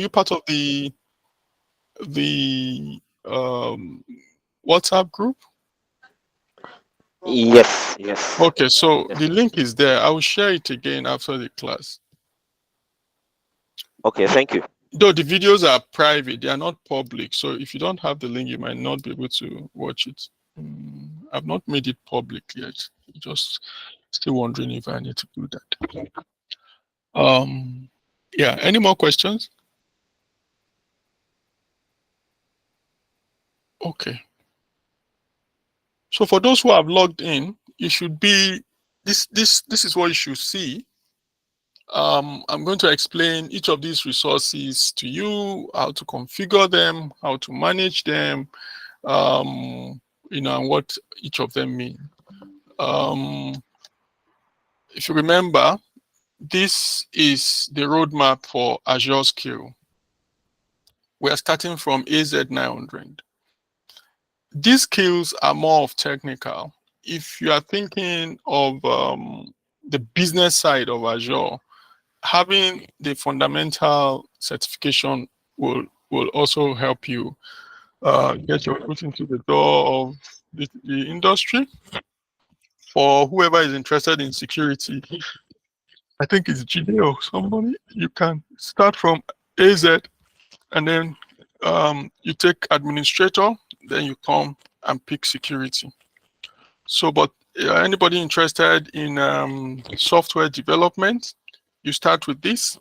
you part of the WhatsApp group? Yes, yes. Okay, so Yes. the link is there. I will share it again after the class. Okay, thank you. Though the videos are private, they are not public. So if you don't have the link, you might not be able to watch it. I've not made it public yet. Just still wondering if I need to do that. Yeah, any more questions? Okay. So for those who have logged in, you should be this is what you should see. I'm going to explain each of these resources to you, how to configure them, how to manage them, and what each of them mean. If you remember, this is the roadmap for Azure Skill. We are starting from AZ900. These skills are more of technical. If you are thinking of the business side of Azure, having the fundamental certification will also help you get your foot into the door of the industry. For whoever is interested in security, I think it's GD or somebody, you can start from AZ and then you take administrator, then you come and pick security. So, but anybody interested in software development, you start with this,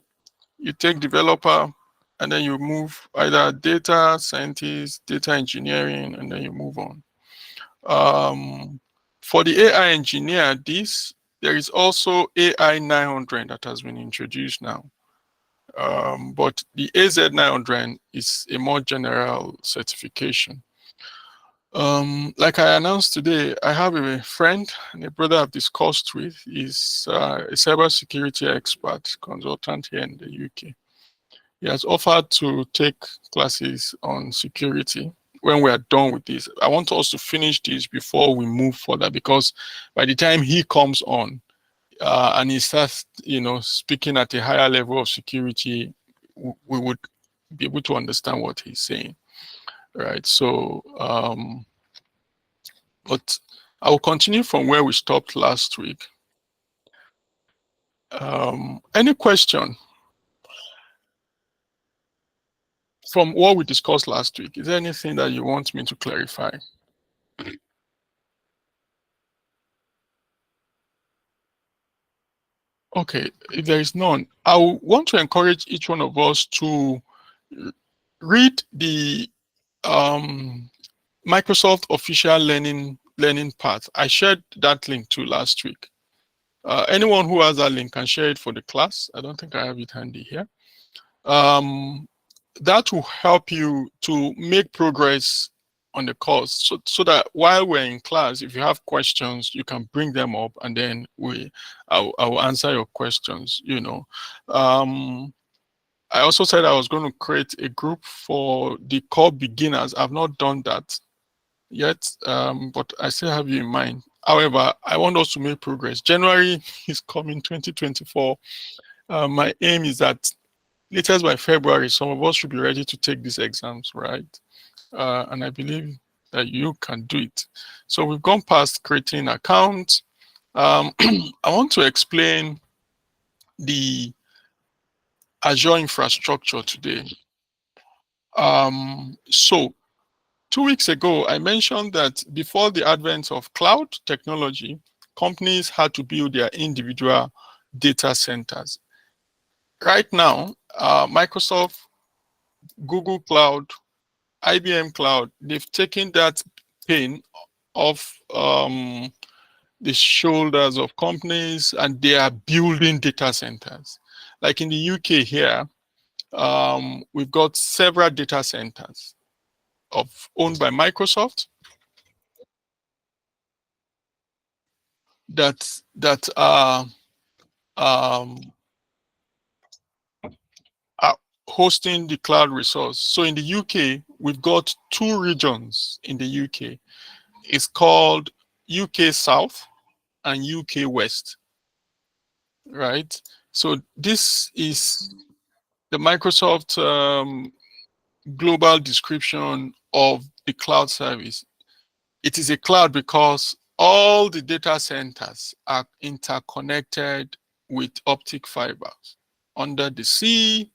you take developer, and then you move either data scientist, data engineering, and then you move on. For the AI engineer, there is also AI 900 that has been introduced now. But the AZ 900 is a more general certification. Like I announced today, I have a friend and a brother I've discussed with. He's a cybersecurity expert, consultant here in the UK. He has offered to take classes on security when we are done with this. I want us to finish this before we move further, because by the time he comes on and he starts, speaking at a higher level of security, we would be able to understand what he's saying, right? So, but I will continue from where we stopped last week. Any question from what we discussed last week? Is there anything that you want me to clarify? Okay, if there is none, I want to encourage each one of us to read the Microsoft official learning path. I shared that link too last week. Anyone who has that link can share it for the class. I don't think I have it handy here. That will help you to make progress on the course, so that while we're in class, if you have questions, you can bring them up, and then I will answer your questions. I also said I was going to create a group for the core beginners. I've not done that yet, but I still have you in mind. However, I want us to make progress. January is coming, 2024. My aim is that latest by February, some of us should be ready to take these exams, right? And I believe that you can do it. So we've gone past creating accounts. I want to explain the Azure infrastructure today. So 2 weeks ago, I mentioned that before the advent of cloud technology, companies had to build their individual data centers. Right now, Microsoft, Google Cloud, IBM Cloud, they've taken that pain off the shoulders of companies, and they are building data centers. Like in the UK here, we've got several data centers owned by Microsoft that are hosting the cloud resource. So in the UK, we've got 2 regions in the UK. It's called UK South and UK West, right? So this is the Microsoft global description of the cloud service. It is a cloud because all the data centers are interconnected with optic fibers under the sea,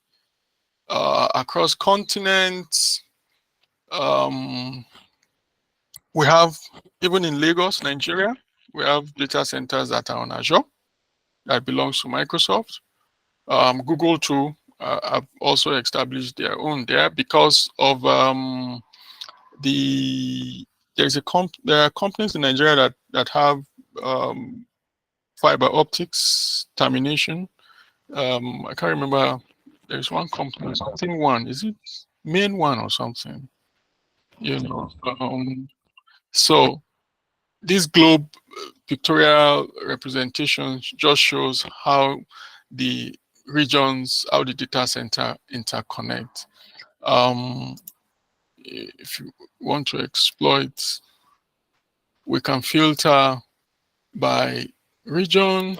across continents. We have, even in Lagos, Nigeria, we have data centers that are on Azure that belongs to Microsoft. Google too have also established their own there because of there are companies in Nigeria that have fiber optics termination. I can't remember. There's one company, something one. Is it Main One or something? You know. So this globe pictorial representation just shows how the regions, how the data center interconnect. If you want to exploit, we can filter by region.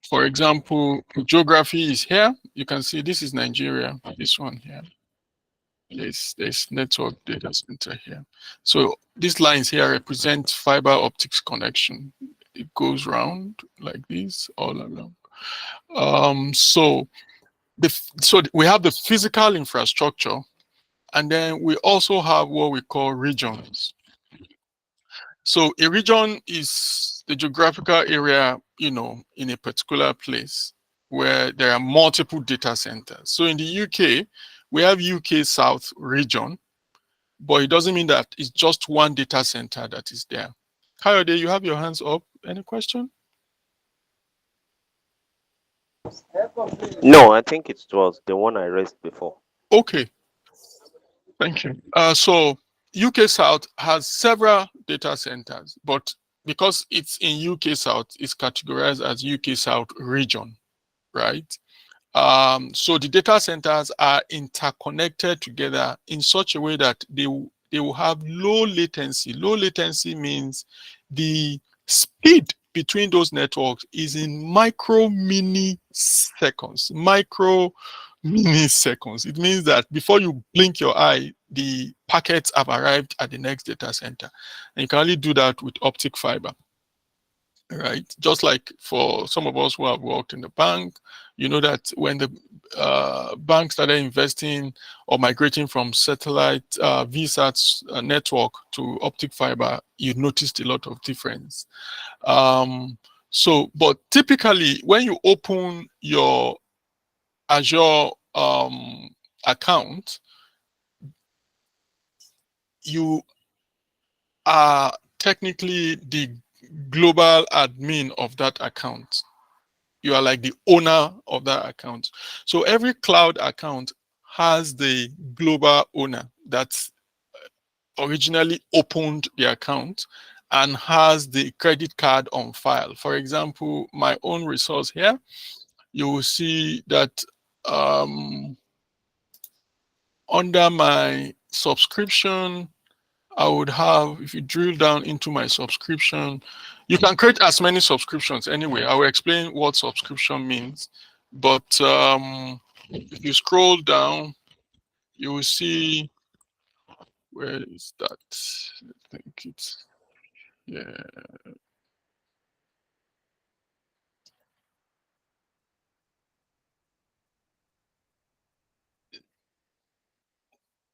For example, geography is here. You can see this is Nigeria, this one here. There's network data center here. So these lines here represent fiber optics connection. It goes round like this all along. So we have the physical infrastructure, and then we also have what we call regions. So a region is the geographical area, in a particular place where there are multiple data centers. So in the UK, we have UK South region, but it doesn't mean that it's just one data center that is there. Kayode, you have your hands up. Any question? No, I think it was the one I raised before. Okay. Thank you. So UK South has several data centers, but because it's in UK South, it's categorized as UK South region, right? So the data centers are interconnected together in such a way that they will have low latency. Low latency means the speed between those networks is in micro milliseconds. It means that before you blink your eye, the packets have arrived at the next data center. And you can only do that with optic fiber. Right, just like for some of us who have worked in the bank, you know that when the bank started investing or migrating from satellite VSAT network to optic fiber, you noticed a lot of difference. But typically, when you open your Azure account, you are technically the global admin of that account. You are like the owner of that account. So every cloud account has the global owner that originally opened the account and has the credit card on file. For example, my own resource here, you will see that under my subscription, I would have, if you drill down into my subscription, you can create as many subscriptions anyway. I will explain what subscription means. But if you scroll down, you will see, where is that? I think it's, yeah.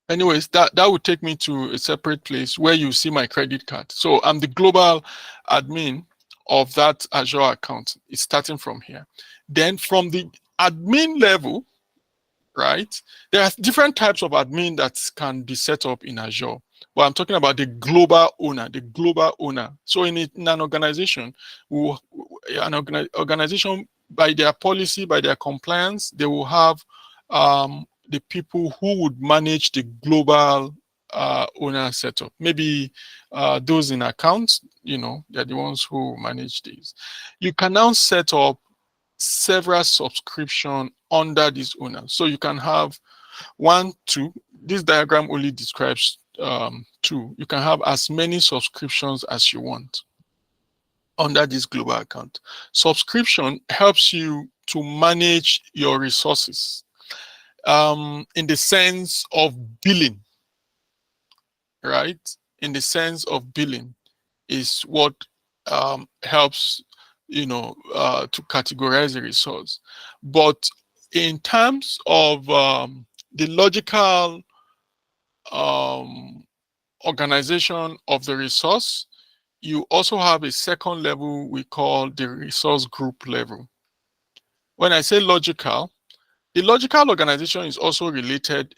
Anyways, that would take me to a separate place where you see my credit card. So I'm the global admin of that Azure account. It's starting from here. Then from the admin level, right, there are different types of admin that can be set up in Azure. But I'm talking about the global owner, So in an organization, organization, by their policy, by their compliance, they will have the people who would manage the global owner setup. Maybe those in accounts, they're the ones who manage these. You can now set up several subscription under this owner. So you can have 1, 2. This diagram only describes 2. You can have as many subscriptions as you want under this global account. Subscription helps you to manage your resources in the sense of billing, right? In the sense of billing is what helps, to categorize the resource. But in terms of the logical um, organization of the resource, you also have a second level we call the resource group level. When I say logical, the logical organization is also related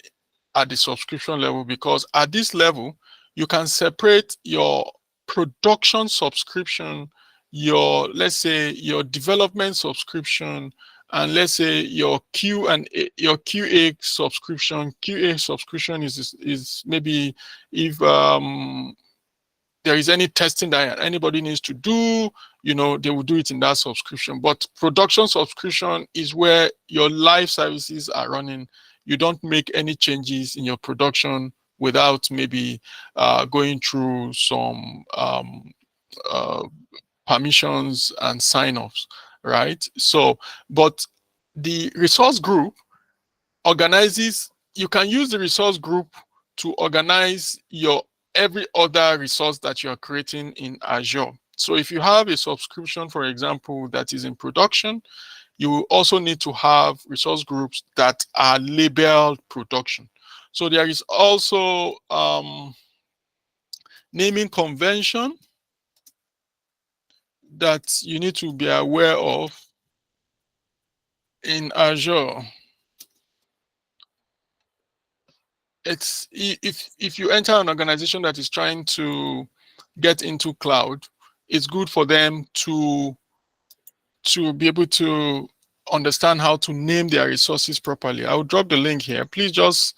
at the subscription level, because at this level, you can separate your production subscription, your, let's say, your development subscription, and let's say your your QA subscription. QA subscription is maybe if there is any testing that anybody needs to do, they will do it in that subscription. But production subscription is where your live services are running. You don't make any changes in your production without maybe going through some uh, permissions and sign-offs, right? So, but the resource group organizes, you can use the resource group to organize your every other resource that you're creating in Azure. So if you have a subscription, for example, that is in production, you will also need to have resource groups that are labeled production. So there is also naming convention that you need to be aware of in Azure. It's if you enter an organization that is trying to get into cloud, it's good for them to be able to understand how to name their resources properly. I'll drop the link here. Please just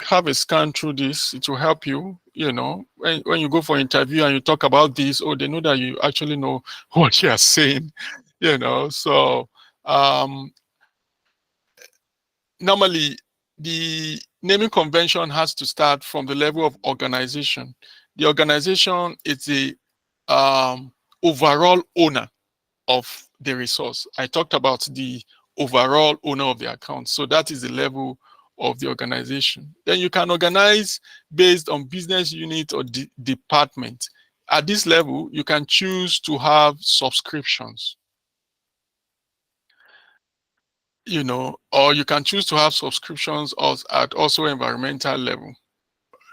have a scan through this. It will help you. When you go for interview and you talk about this, oh, they know that you actually know what you are saying. So normally the naming convention has to start from the level of organization. The organization is the overall owner of the resource. I talked about the overall owner of the account. So that is the level of the organization. Then you can organize based on business unit or department. At this level, you can choose to have subscriptions, or you can choose to have subscriptions at also environmental level,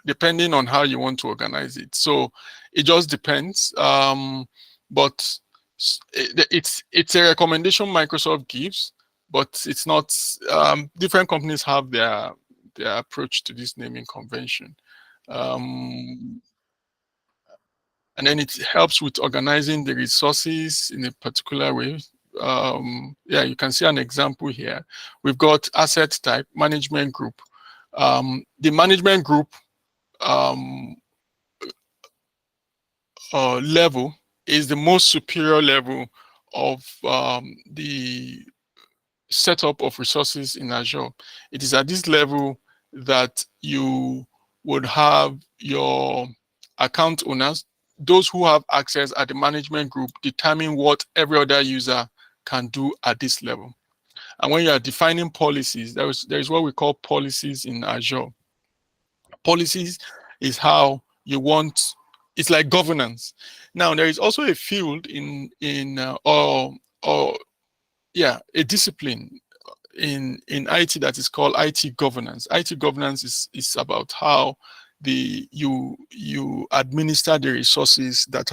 depending on how you want to organize it. So it just depends. But it's a recommendation Microsoft gives, but it's not. Different companies have their approach to this naming convention, and then it helps with organizing the resources in a particular way. Yeah, you can see an example here. We've got asset type, management group. The management group level is the most superior level of the setup of resources in Azure. It is at this level that you would have your account owners, those who have access at the management group, determine what every other user can do at this level. And when you are defining policies, there is what we call policies in Azure. Policies is how you want, it's like governance. Now there is also a field or yeah, a discipline in IT that is called IT governance. IT governance is about how you administer the resources that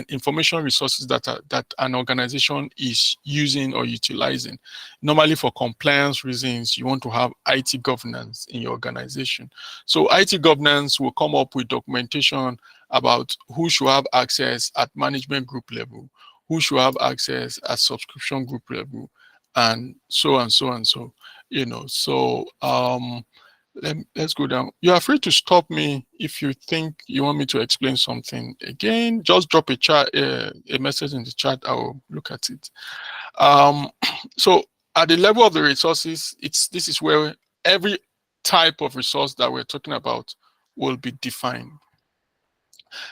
information resources that an organization is using or utilizing. Normally for compliance reasons, you want to have IT governance in your organization. So IT governance will come up with documentation about who should have access at management group level, who should have access at subscription group level, and so and so and so. So let's go down. You are free to stop me if you think you want me to explain something again. Just drop a message in the chat. I will look at it. So at the level of the resources, this is where every type of resource that we're talking about will be defined.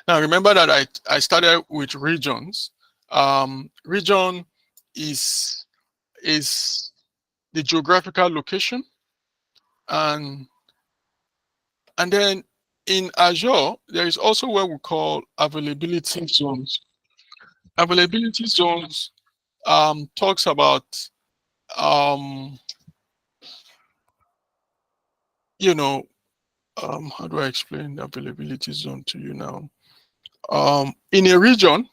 Now remember that I started with regions. Region is is the geographical location, and then in Azure there is also what we call availability zones. Availability zones talks about um, you know, how do I explain the availability zone to you now? In a region,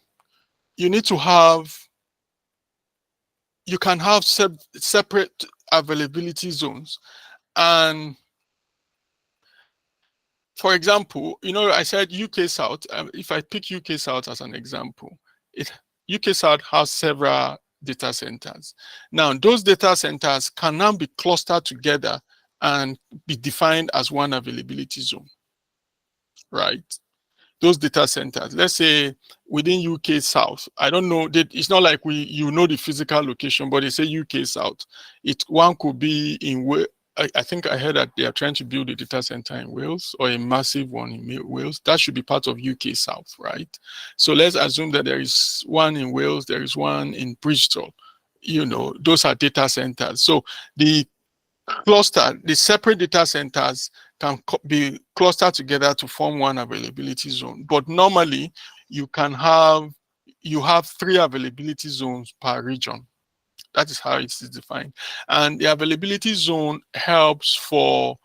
you need to have, you can have separate availability zones. And for example, I said UK South. If I pick UK South as an example, UK South has several data centers. Now, those data centers can now be clustered together and be defined as one availability zone, right? Those data centers, let's say within UK South, I don't know, it's not like you know the physical location, but they say UK South. One could be in I think I heard that they are trying to build a data center in Wales, or a massive one in Wales. That should be part of UK South, right? So let's assume that there is one in Wales, there is one in Bristol. Those are data centers. So the separate data centers can be clustered together to form one availability zone. But normally you have 3 availability zones per region. That is how it is defined. And the availability zone helps for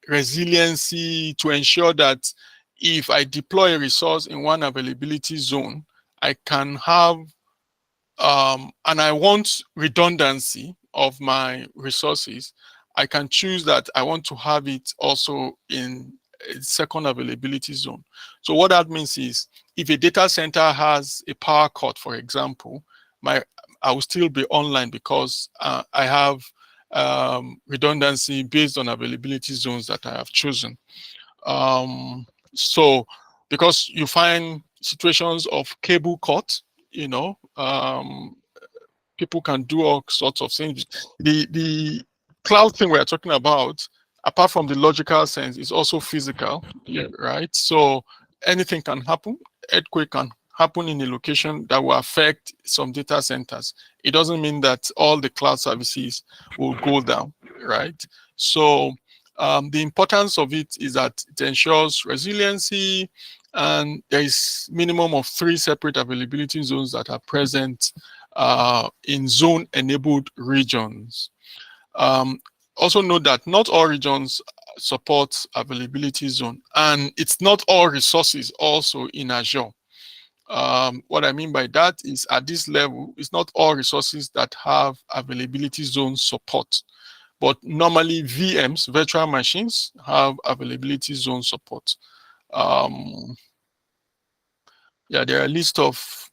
resiliency, to ensure that if I deploy a resource in one availability zone, I can have and I want redundancy of my resources, I can choose that I want to have it also in a second availability zone. So what that means is, if a data center has a power cut, for example, I will still be online because I have redundancy based on availability zones that I have chosen. So because you find situations of cable cut, people can do all sorts of things. The cloud thing we're talking about, apart from the logical sense, is also physical, right? So anything can happen. Earthquake can happen in a location that will affect some data centers. It doesn't mean that all the cloud services will go down, right? So the importance of it is that it ensures resiliency, and there is minimum of 3 separate availability zones that are present in zone-enabled regions. Also note that not all regions support availability zone, and it's not all resources also in Azure. What I mean by that is, at this level, it's not all resources that have availability zone support. But normally VMs, virtual machines, have availability zone support. Yeah, there are a list of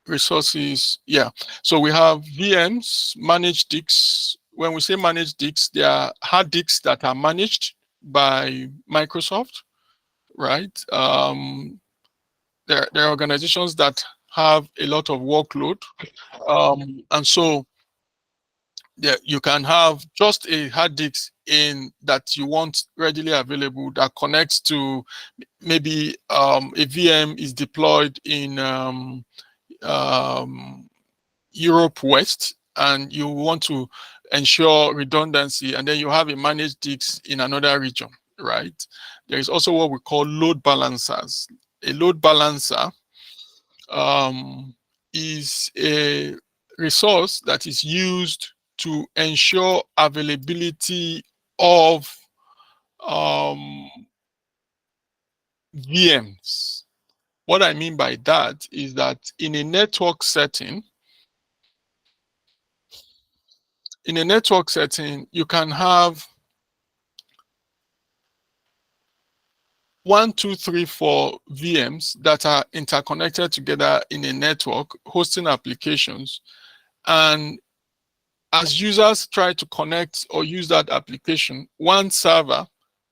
resources. Yeah, so we have VMs, managed disks. When we say managed disks, they are hard disks that are managed by Microsoft, right? There are organizations that have a lot of workload, and so you can have just a hard disk in that you want readily available, that connects to maybe a VM is deployed in Europe West, and you want to ensure redundancy, and then you have a managed disk in another region, right? There is also what we call load balancers. A load balancer is a resource that is used to ensure availability of VMs. What I mean by that is that in a network setting, you can have 1, 2, 3, 4 VMs that are interconnected together in a network hosting applications. And as users try to connect or use that application, one server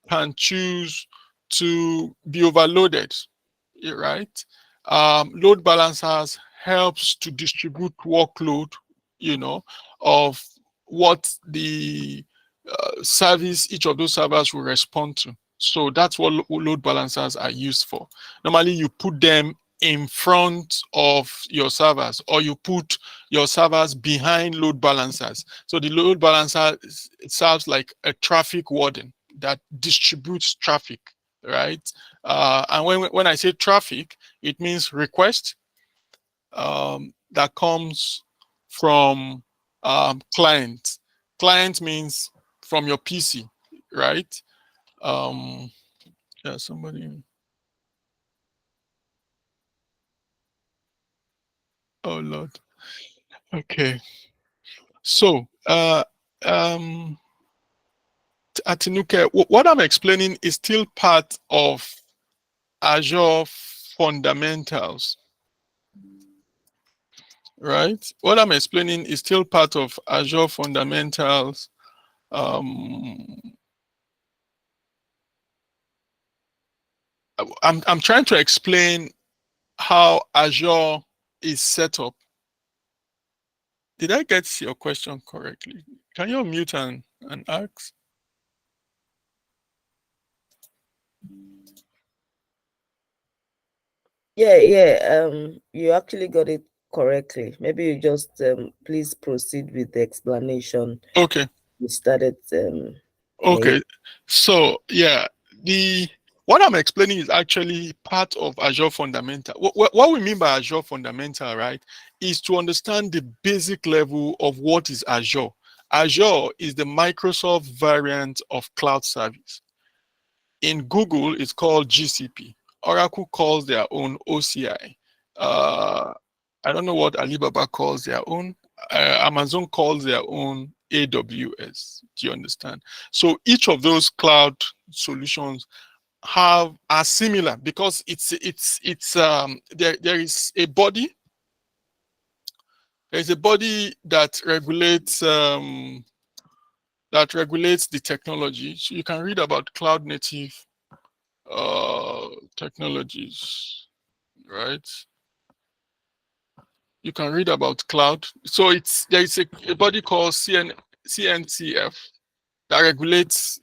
can choose to be overloaded, right? Load balancers helps to distribute workload, of what the service each of those servers will respond to. So that's what load balancers are used for. Normally, you put them in front of your servers, or you put your servers behind load balancers. So the load balancer serves like a traffic warden that distributes traffic, right? And when I say traffic, it means request that comes from client. Client means from your PC, right? Yeah, somebody. Oh Lord. Okay. So, um, Atinuke, what I'm explaining is still part of Azure fundamentals, right? What I'm explaining is still part of Azure fundamentals. I'm trying to explain how Azure is set up. Did I get your question correctly? Can you unmute and ask? Yeah. You actually got it correctly. Maybe you just please proceed with the explanation. Okay. We started. Okay. So yeah, the what I'm explaining is actually part of Azure Fundamental. What we mean by Azure Fundamental, right, is to understand the basic level of what is Azure. Azure is the Microsoft variant of cloud service. In Google, it's called GCP. Oracle calls their own OCI. I don't know what Alibaba calls their own. Amazon calls their own AWS. Do you understand? So each of those cloud solutions are similar because there is a body. There's a body that regulates the technology. So you can read about cloud native technologies, right? You can read about cloud. So there is a body called CNCF that regulates,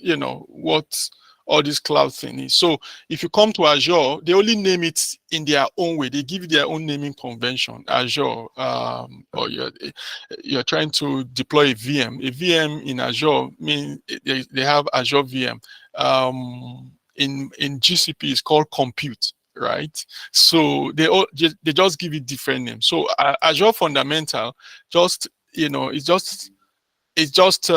what all this cloud thing is. So if you come to Azure, they only name it in their own way. They give you their own naming convention. Azure, or you're trying to deploy a VM. A VM in Azure means they have Azure VM. In GCP, it's called compute, right? So they just give it different names. So Azure Fundamental, it's just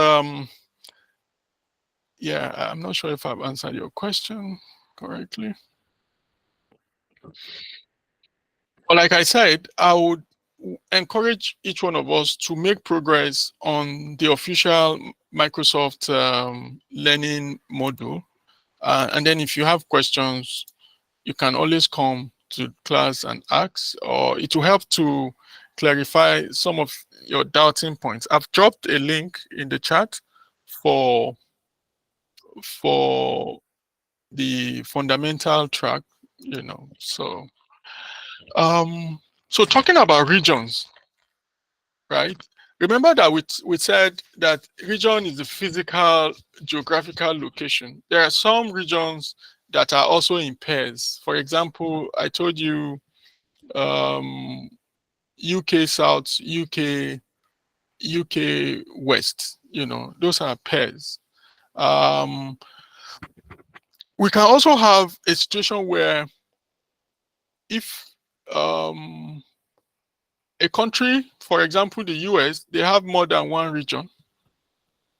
yeah, I'm not sure if I've answered your question correctly. But like I said, I would encourage each one of us to make progress on the official Microsoft learning module. And then if you have questions, you can always come to class and ask, or it will help to clarify some of your doubting points. I've dropped a link in the chat for the fundamental track, so so talking about regions, right? Remember that we said that region is the physical geographical location. There are some regions that are also in pairs. For example, I told you UK South, UK West, those are pairs. We can also have a situation where if a country, for example, the US, they have more than one region.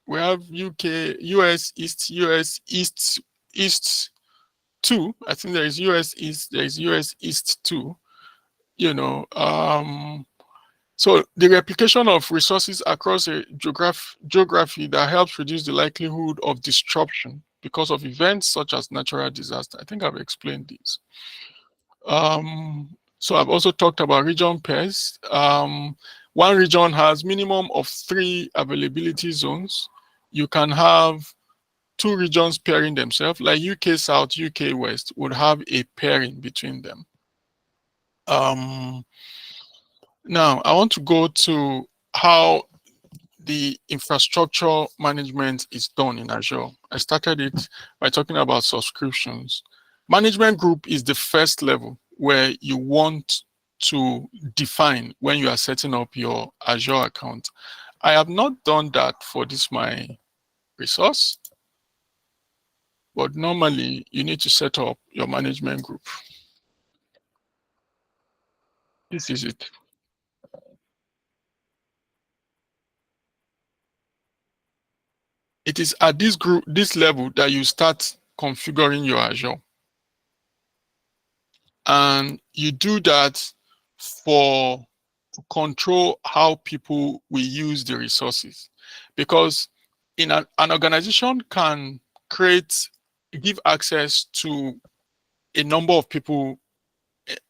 We have UK, US East, US East 2. I think there is US East, there is US East 2. So the replication of resources across a geography that helps reduce the likelihood of disruption because of events such as natural disaster. I think I've explained this. So I've also talked about region pairs. One region has minimum of 3 availability zones. You can have 2 regions pairing themselves, like UK South, UK West would have a pairing between them. Now, I want to go to how the infrastructure management is done in Azure. I started it by talking about subscriptions. Management group is the first level. where you want to define when you are setting up your Azure account. I have not done that for this my resource, but normally you need to set up your management group. This is it. It is at this level that you start configuring your Azure. And you do that for to control how people will use the resources. Because in an organization can give access to a number of people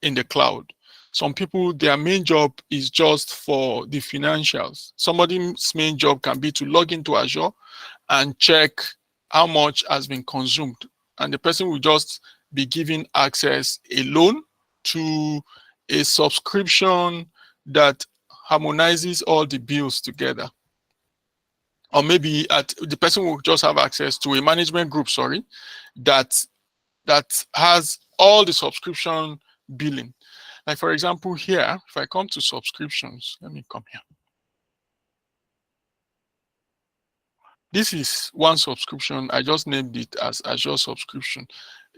in the cloud. Some people, their main job is just for the financials. Somebody's main job can be to log into Azure and check how much has been consumed. And the person will just be given access alone to a subscription that harmonizes all the bills together. Or maybe the person will just have access to a management group, that has all the subscription billing. Like for example, here, if I come to subscriptions, let me come here. This is one subscription. I just named it as Azure subscription.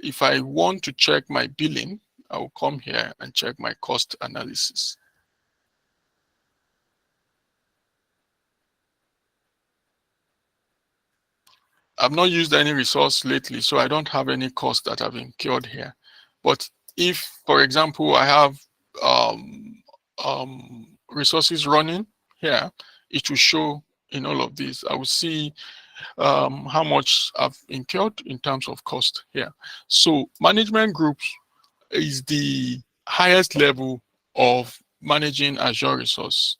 If I want to check my billing, I will come here and check my cost analysis. I've not used any resource lately, so I don't have any costs that have incurred here. But if, for example, I have resources running here, it will show in all of these. I will see how much I've incurred in terms of cost here. So management groups is the highest level of managing Azure resource.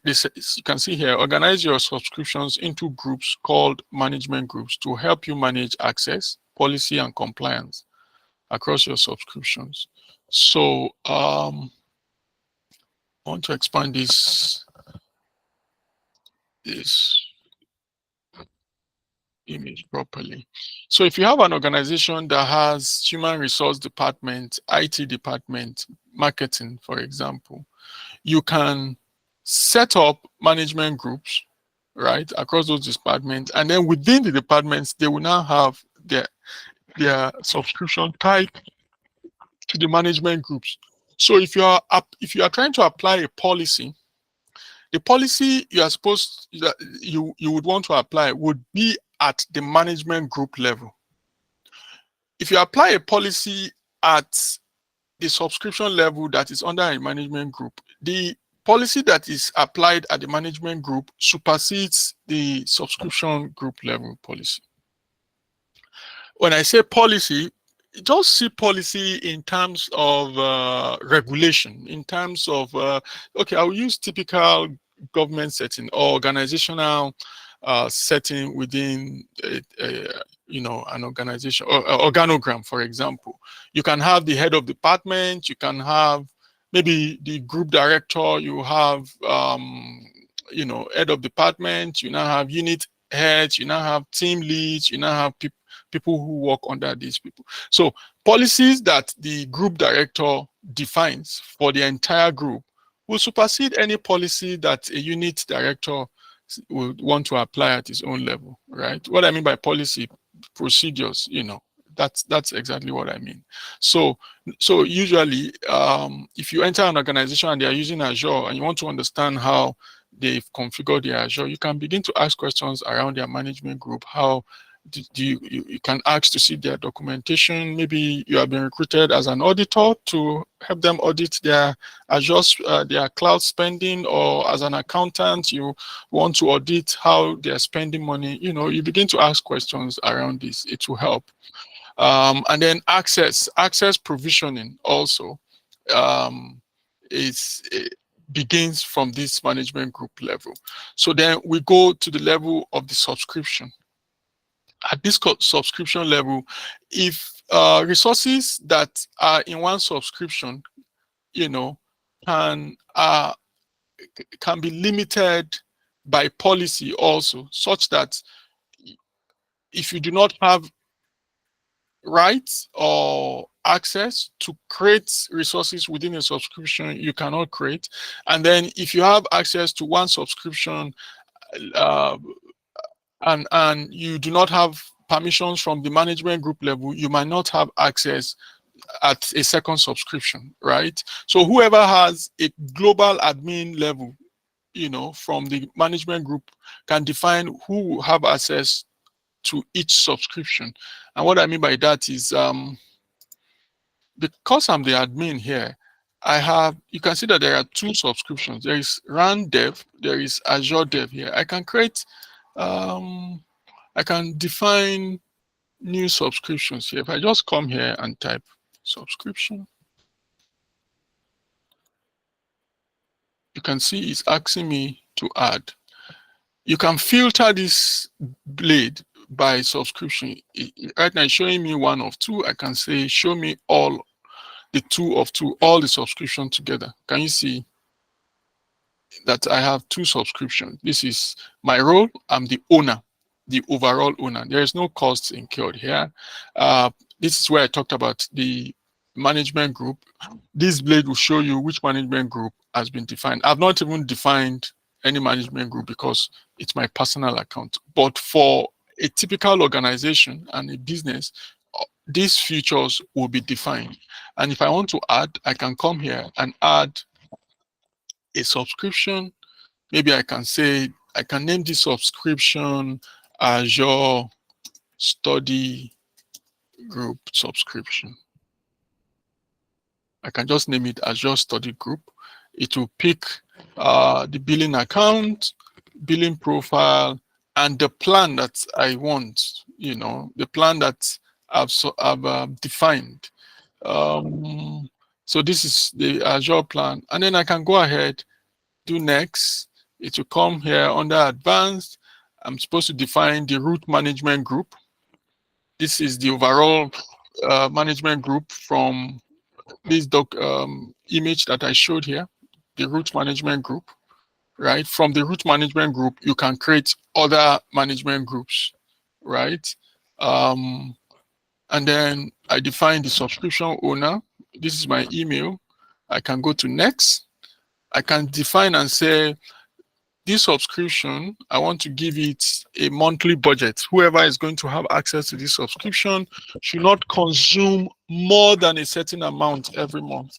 You can see here, organize your subscriptions into groups called management groups to help you manage access, policy, and compliance across your subscriptions. So I want to expand this image properly. So if you have an organization that has human resource department, IT department, marketing, for example, you can set up management groups, right, across those departments. And then within the departments, they will now have their subscription tied to the management groups. So if you are trying to apply a policy, the policy you are supposed that you would want to apply would be at the management group level. If you apply a policy at the subscription level that is under a management group, the policy that is applied at the management group supersedes the subscription group level policy. When I say policy, just see policy in terms of regulation, in terms of, okay, I'll use typical government setting or organizational setting within an organization or organogram, for example. You can have the head of department, you can have maybe the group director, you have head of department, you now have unit heads, you now have team leads, you now have people who work under these people. So policies that the group director defines for the entire group will supersede any policy that a unit director would want to apply at his own level, right? What I mean by policy, procedures, that's exactly what I mean. So usually, if you enter an organization and they are using Azure and you want to understand how they've configured their Azure, you can begin to ask questions around their management group. How you can ask to see their documentation. Maybe you have been recruited as an auditor to help them audit their Azure, their cloud spending, or as an accountant, you want to audit how they're spending money. You begin to ask questions around this. It will help. And then access provisioning also begins from this management group level. So then we go to the level of the subscription. At this subscription level, if resources that are in one subscription, can be limited by policy also, such that if you do not have rights or access to create resources within a subscription you cannot create. And then if you have access to one subscription uh, and you do not have permissions from the management group level, you might not have access at a second subscription, right? So whoever has a global admin level, from the management group can define who will have access to each subscription. And what I mean by that is because I'm the admin here, you can see that there are two subscriptions. There is RAN Dev, there is Azure Dev here. I can create, I can define new subscriptions here. If I just come here and type subscription, you can see it's asking me to add. You can filter this blade by subscription. Right now it's showing me one of two. I can say, show me all the two of two, all the subscription together. Can you see that I have two subscriptions? This is my role. I'm the owner, the overall owner. There is no costs incurred here. This is where I talked about the management group. This blade will show you which management group has been defined. I've not even defined any management group because it's my personal account. But for a typical organization and a business, these features will be defined. And if I want to add, I can come here and add a subscription. Maybe I can say, I can name this subscription Azure Study Group subscription. I can just name it Azure Study Group. It will pick the billing account, billing profile, and the plan that I want, the plan that I've defined. So this is the Azure plan. And then I can go ahead, do next. It will come here under advanced. I'm supposed to define the root management group. This is the overall management group from this image that I showed here, the root management group, right? From the root management group, you can create other management groups, right? And then I define the subscription owner. This is my email. I can go to next. I can define and say, this subscription, I want to give it a monthly budget. Whoever is going to have access to this subscription should not consume more than a certain amount every month.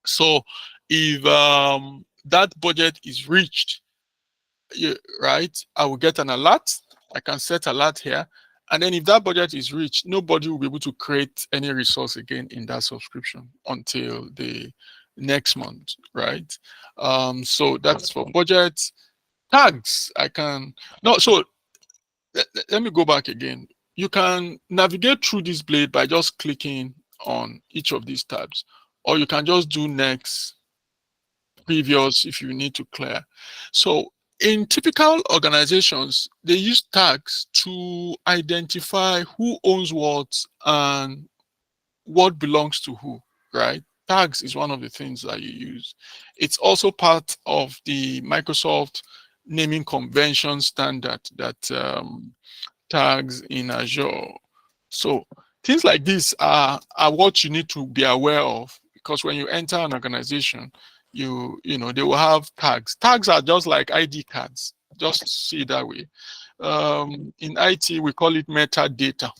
So if that budget is reached, right, I will get an alert. I can set alert here. And then if that budget is reached, nobody will be able to create any resource again in that subscription until the next month, right? So that's for budget. Tags, so let me go back again. You can navigate through this blade by just clicking on each of these tabs, or you can just do next, previous if you need to clear. So in typical organizations, they use tags to identify who owns what and what belongs to who, right? Tags is one of the things that you use. It's also part of the Microsoft naming convention standard that tags in Azure. So things like this are what you need to be aware of, because when you enter an organization, they will have tags. Tags are just like ID cards. Just see it that way. In IT, we call it metadata.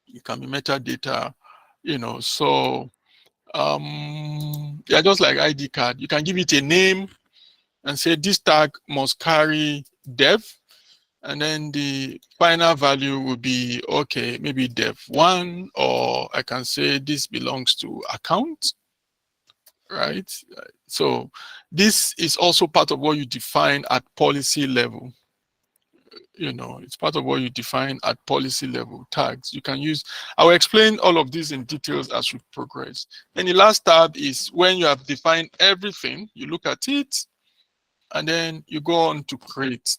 It can be metadata, so yeah, just like ID card. You can give it a name and say this tag must carry dev, and then the final value will be, okay, maybe dev1, or I can say this belongs to account, right? So this is also part of what you define at policy level. It's part of what you define at policy level, tags. You can use, I will explain all of this in details as we progress. Then the last tab is when you have defined everything, you look at it, and then you go on to create.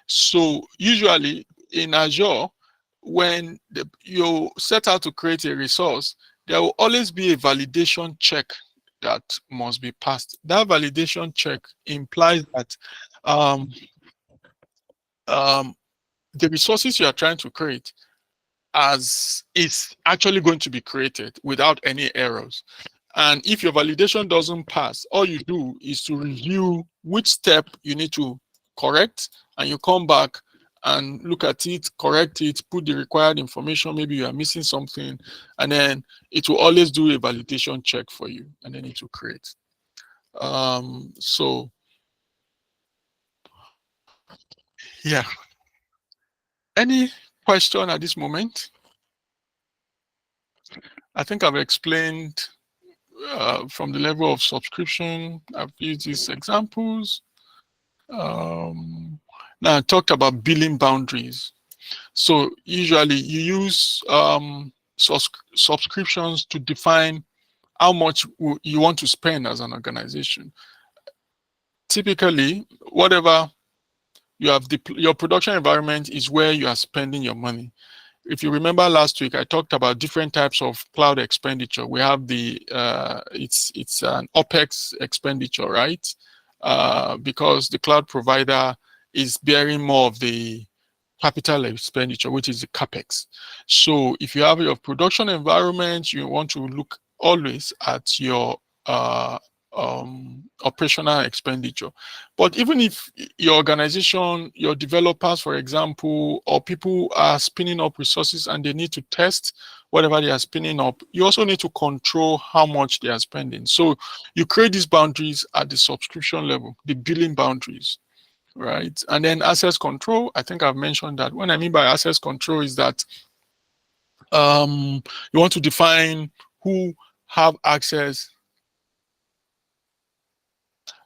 So usually in Azure, when you set out to create a resource, there will always be a validation check that must be passed. That validation check implies that the resources you are trying to create as it's actually going to be created without any errors. And if your validation doesn't pass, all you do is to review which step you need to correct, and you come back and look at it, correct it, put the required information. Maybe you are missing something, and then it will always do a validation check for you, and then it will create. So yeah. Any question at this moment? I think I've explained from the level of subscription. I've used these examples. Now I talked about billing boundaries. So usually you use subscriptions to define how much you want to spend as an organization. Typically, whatever you have, your production environment is where you are spending your money. If you remember last week, I talked about different types of cloud expenditure. We have the it's an OPEX expenditure, right? Because the cloud provider is bearing more of the capital expenditure, which is the CapEx. So if you have your production environment, you want to look always at your operational expenditure. But even if your organization, your developers, for example, or people are spinning up resources and they need to test whatever they are spinning up, you also need to control how much they are spending. So you create these boundaries at the subscription level, the billing boundaries, right? And then access control, I think I've mentioned that. What I mean by access control is that you want to define who have access.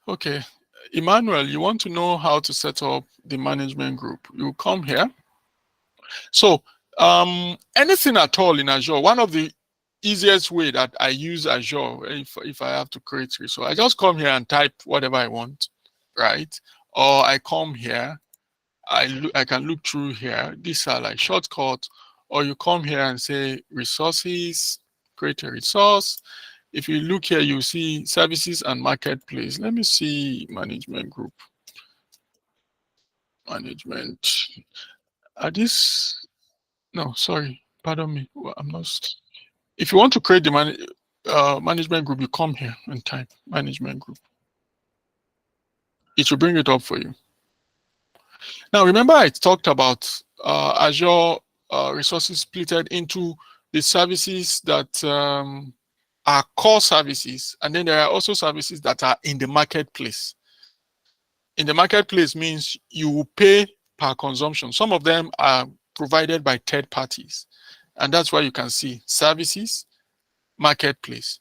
Okay, Emmanuel, you want to know how to set up the management group. You come here. So anything at all in Azure, one of the easiest way that I use Azure, if I have to create it, so I just come here and type whatever I want, right? Or I come here, I can look through here. These are like shortcuts. Or you come here and say resources, create a resource. If you look here, you see services and marketplace. Let me see management group. Management. Are this? No, sorry. Pardon me. Well, I'm not. If you want to create the management group, you come here and type management group. It will bring it up for you. Now, remember I talked about Azure resources splitted into the services that are core services, and then there are also services that are in the marketplace. In the marketplace means you will pay per consumption. Some of them are provided by third parties, and that's why you can see services, marketplace.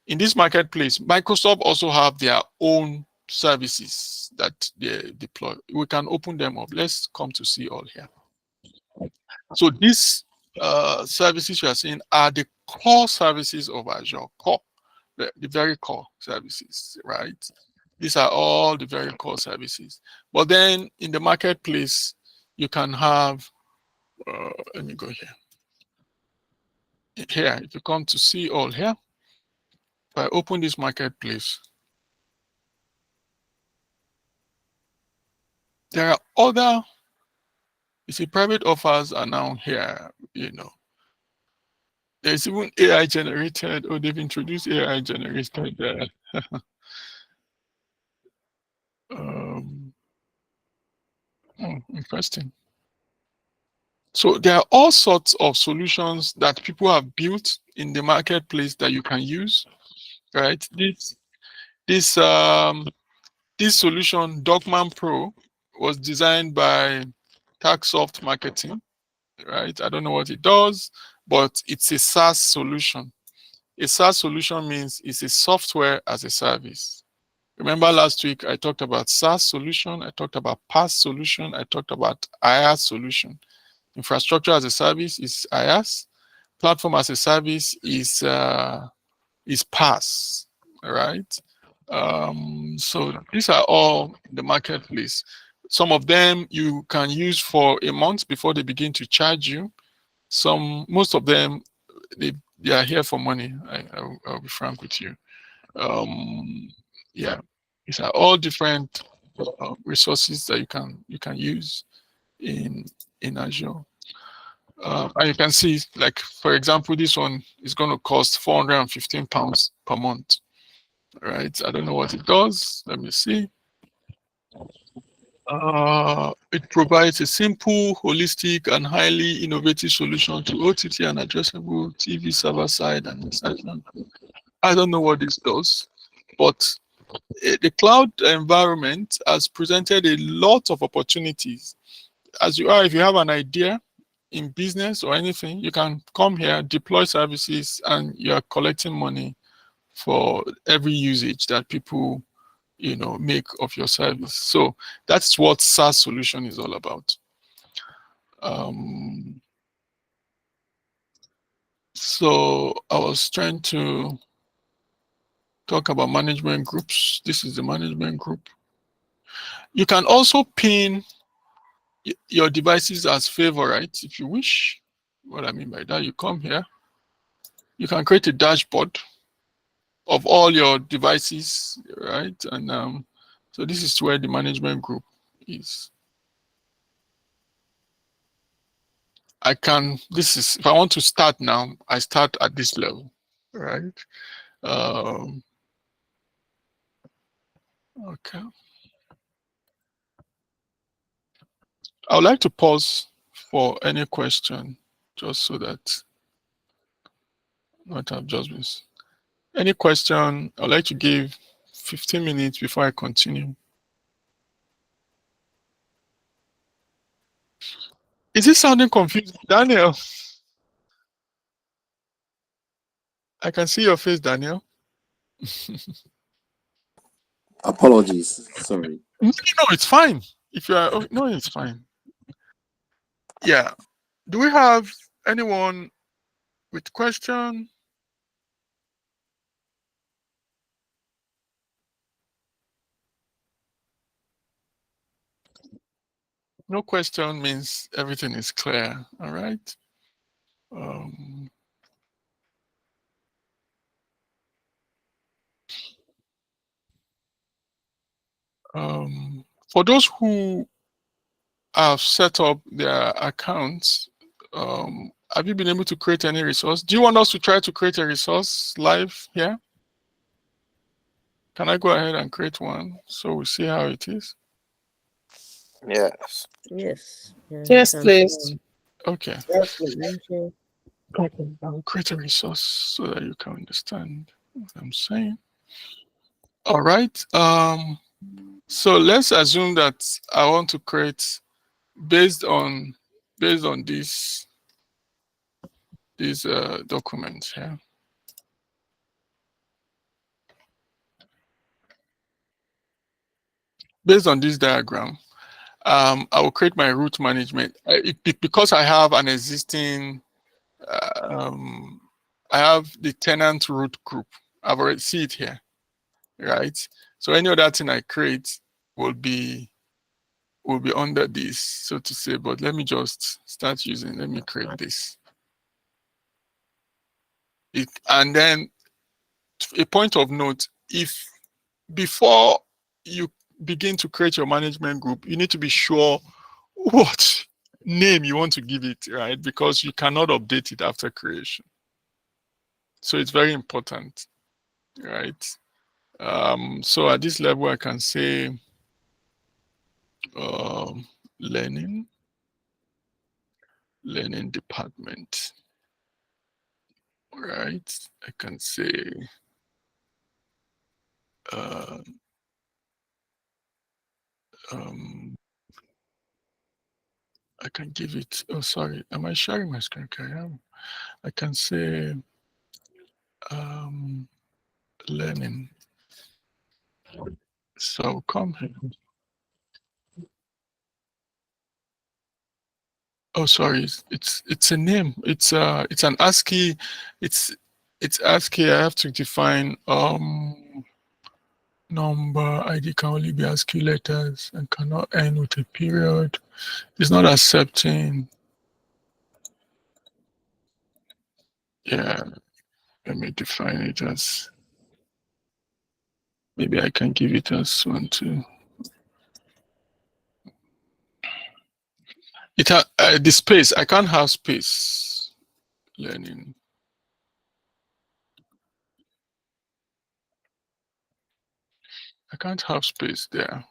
In this marketplace, Microsoft also have their own services that they deploy. We can open them up. Let's come to see all here. So these services you are seeing are the core services of Azure, core, the very core services, right? These are all the very core services. But then in the marketplace, you can have, let me go here. Here, if you come to see all here, if I open this marketplace, there are other, you see, private offers are now here, you know. There's even AI generated, or they've introduced AI generated there. Interesting. So there are all sorts of solutions that people have built in the marketplace that you can use, right? This solution, Dogman Pro, was designed by TaxSoft Marketing, right? I don't know what it does, but it's a SaaS solution. A SaaS solution means it's a software as a service. Remember last week I talked about SaaS solution, I talked about PaaS solution, I talked about IaaS solution. Infrastructure as a service is IaaS. Platform as a service is PaaS, right? So these are all in the marketplace. Some of them you can use for a month before they begin to charge you. Most of them, they are here for money. I'll be frank with you. Yeah, these are all different resources that you can use in Azure. And you can see, like, for example, this one is going to cost £415 per month, right? I don't know what it does. Let me see. It provides a simple, holistic, and highly innovative solution to OTT and addressable TV server side and insertion. I don't know what this does, but the cloud environment has presented a lot of opportunities. As you are, if you have an idea in business or anything, you can come here, deploy services, and you are collecting money for every usage that people make of your service. So that's what SaaS solution is all about. So I was trying to talk about management groups. This is the management group. You can also pin your devices as favorites if you wish. What I mean by that, you come here, you can create a dashboard of all your devices, right? And so this is where the management group is. If I want to start now, I start at this level, right? Okay. I would like to pause for any question, just so that what I've just missed. Any question? I'd like to give 15 minutes before I continue. Is it sounding confusing, Daniel? I can see your face, Daniel. Apologies, sorry. No, it's fine. If you are, no, it's fine. Yeah. Do we have anyone with question? No question means everything is clear. All right. For those who have set up their accounts, have you been able to create any resource? Do you want us to try to create a resource live here? Can I go ahead and create one so we see how it is? Yes. Yes. Yeah, Yes, please. Okay. Yes, please. Okay. I'll create a resource so that you can understand what I'm saying. All right. So let's assume that I want to create based on these documents here. Based on this diagram, I will create my root management. Because I have an existing, I have the tenant root group. I've already see it here, right? So any other thing I create will be under this, so to say. But let me just start using. Let me create this. And then a point of note: if before you begin to create your management group, you need to be sure what name you want to give it, right? Because you cannot update it after creation. So it's very important, right? So at this level, I can say learning department, right? I can say I can give it, oh, sorry, am I sharing my screen? Okay, I am. I can say learning. So come here. Oh, sorry, it's a name. It's an ASCII. It's ASCII. I have to define number. ID can only be ASCII letters and cannot end with a period. It's not accepting. Yeah, let me define it as, maybe I can give it as 1, 2. The space, I can't have space. Learning. I can't have space there.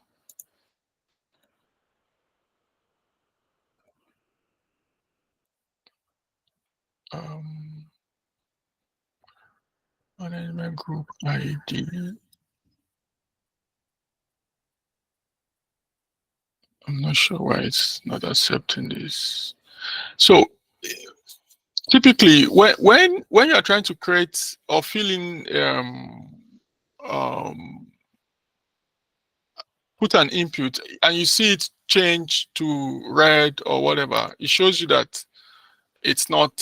Management group ID. I'm not sure why it's not accepting this. So typically, when you are trying to create or fill in, put an input and you see it change to red or whatever, it shows you that it's not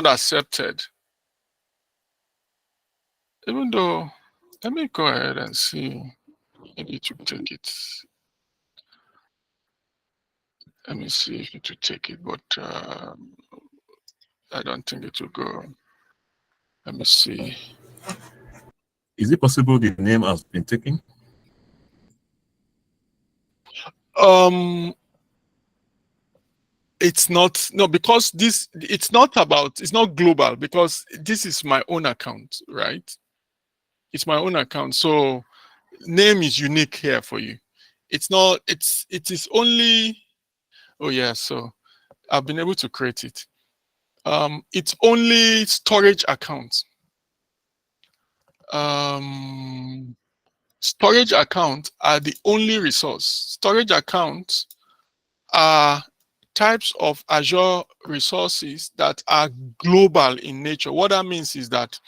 accepted. Even though, let me go ahead and see. Maybe it will take it. Let me see if it will take it, but I don't think it will go. Let me see. Is it possible the name has been taken? It's not, no, because it's not global, because this is my own account, right? It's my own account. So name is unique here for you. It is only, oh yeah, so I've been able to create it. It's only storage accounts. Storage accounts are the only resource. Storage accounts are types of Azure resources that are global in nature. What that means is that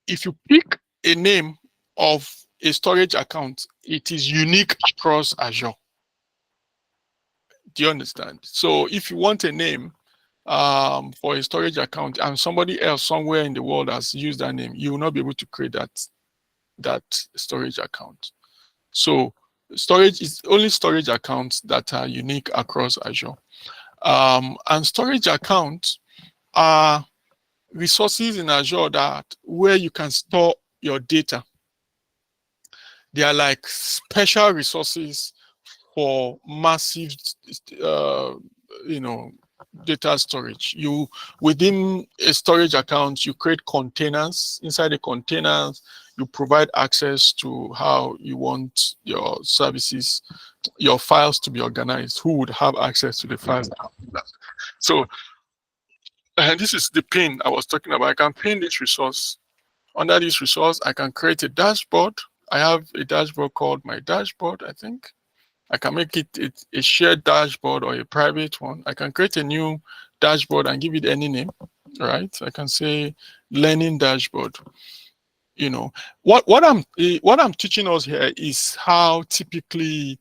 if you pick a name of a storage account, it is unique across Azure. Do you understand? So if you want a name for a storage account and somebody else somewhere in the world has used that name, you will not be able to create that storage account. So storage is only storage accounts that are unique across Azure. And storage accounts are resources in Azure where you can store your data. They are like special resources for massive, data storage. Within a storage account, you create containers. Inside the containers, you provide access to how you want your services, your files to be organized. Who would have access to the files? So, and this is the pin I was talking about. I can pin this resource. Under this resource, I can create a dashboard. I have a dashboard called my dashboard, I think. I can make it a shared dashboard or a private one. I can create a new dashboard and give it any name, right? I can say learning dashboard. What I'm teaching us here is how typically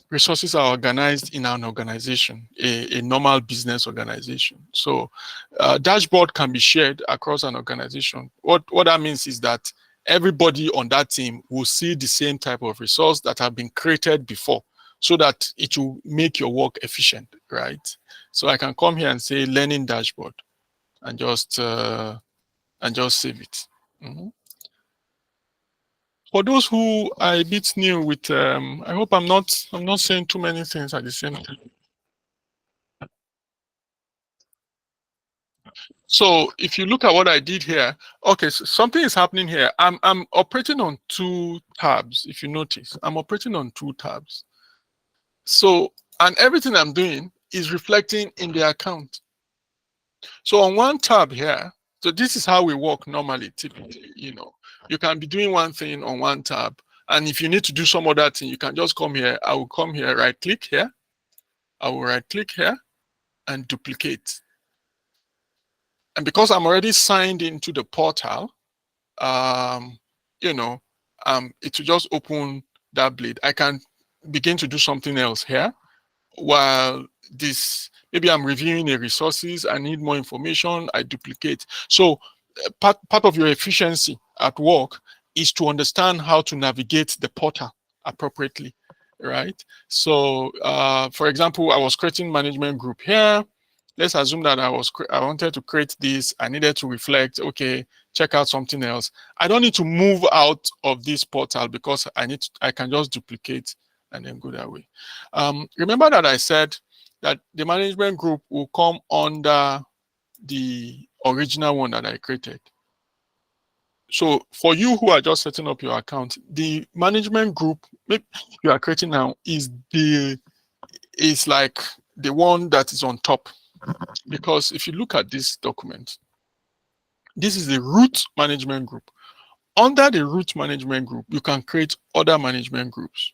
resources are organized in an organization, a normal business organization. So dashboard can be shared across an organization. What that means is that everybody on that team will see the same type of resource that have been created before, so that it will make your work efficient, right? So I can come here and say learning dashboard and just save it. For those who are a bit new with, I hope I'm not saying too many things at the same time. So if you look at what I did here, okay, so something is happening here. I'm operating on two tabs. If you notice, I'm operating on two tabs. So, and everything I'm doing is reflecting in the account. So on one tab here, so this is how we work normally, typically, you can be doing one thing on one tab. And if you need to do some other thing, you can just come here. I will come here, right click here. I will right click here and duplicate. And because I'm already signed into the portal, it will just open that blade. I can begin to do something else here while maybe I'm reviewing the resources. I need more information. I duplicate. So part of your efficiency at work is to understand how to navigate the portal appropriately, right? So for example, I was creating management group here. Let's assume that I wanted to create this. I needed to reflect, okay, check out something else. I don't need to move out of this portal because I can just duplicate and then go that way. Remember that I said that the management group will come under the original one that I created. So for you who are just setting up your account, the management group you are creating now is like the one that is on top. Because if you look at this document, this is the root management group. Under the root management group, you can create other management groups.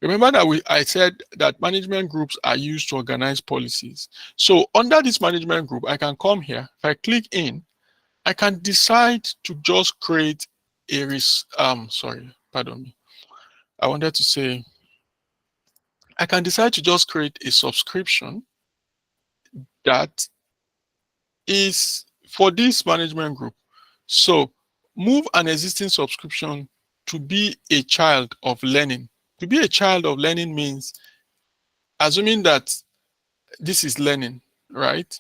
Remember that I said that management groups are used to organize policies. So under this management group, I can come here. If I click in, I can decide to just create a sorry, pardon me. I wanted to say, I can decide to just create a subscription that is for this management group. So move an existing subscription to be a child of learning. To be a child of learning means assuming that this is learning, right?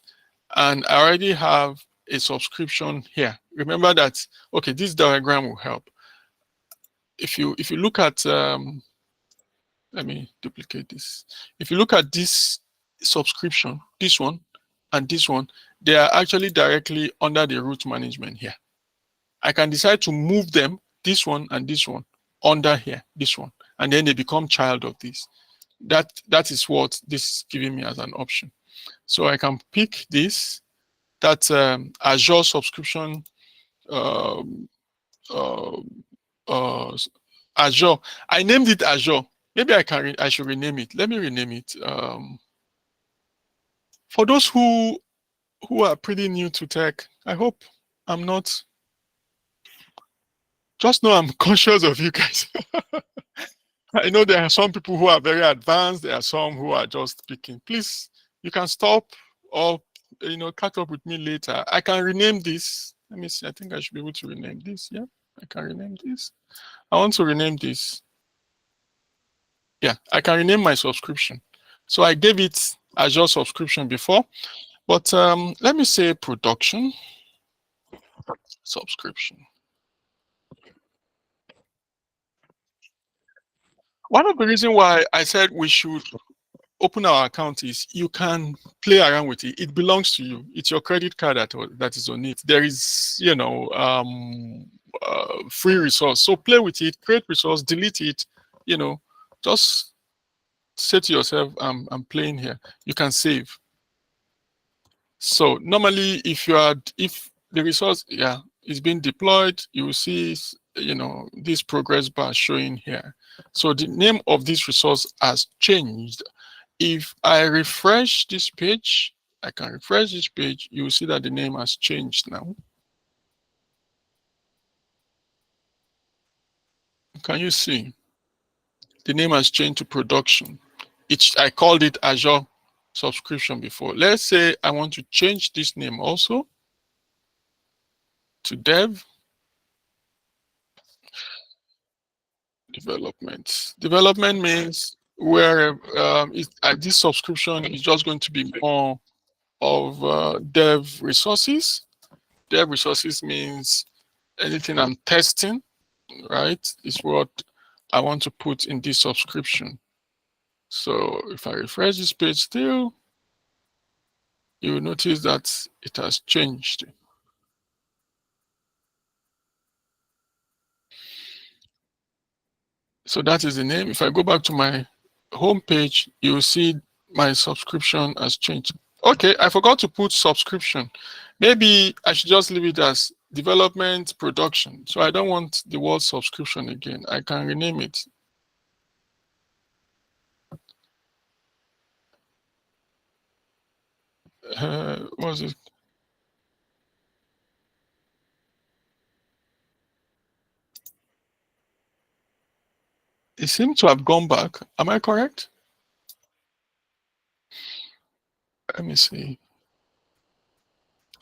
And I already have a subscription here. Remember that, okay, this diagram will help. If you look at, let me duplicate this. If you look at this subscription, this one and this one, they are actually directly under the root management here. I can decide to move them, this one and this one, under here, this one, and then they become child of this. That is what this is giving me as an option. So I can pick this, that's Azure subscription, Azure. I named it Azure. Maybe I should rename it. Let me rename it. For those who are pretty new to tech, I hope I'm not. Just know I'm conscious of you guys. I know there are some people who are very advanced. There are some who are just speaking. Please, you can stop or catch up with me later. I can rename this. Let me see. I think I should be able to rename this. Yeah, I can rename this. I want to rename this. Yeah, I can rename my subscription. So I gave it Azure subscription before, but let me say production subscription. One of the reasons why I said we should open our account is you can play around with it. It belongs to you. It's your credit card that is on it. There is, free resource. So play with it, create resource, delete it, just say to yourself, I'm playing here. You can save. So normally if the resource, is being deployed, you will see, this progress bar showing here. So the name of this resource has changed. If I refresh this page, I can refresh this page, you will see that the name has changed now. Can you see? The name has changed to production. I called it Azure subscription before. Let's say I want to change this name also to dev. Development. Development means where this subscription is just going to be more of dev resources. Dev resources means anything I'm testing, right, is what I want to put in this subscription. So if I refresh this page still, you will notice that it has changed. So that is the name. If I go back to my home page, you will see my subscription has changed. Okay, I forgot to put subscription. Maybe I should just leave it as development production. So I don't want the word subscription again. I can rename it. What was it? It seemed to have gone back. Am I correct? Let me see.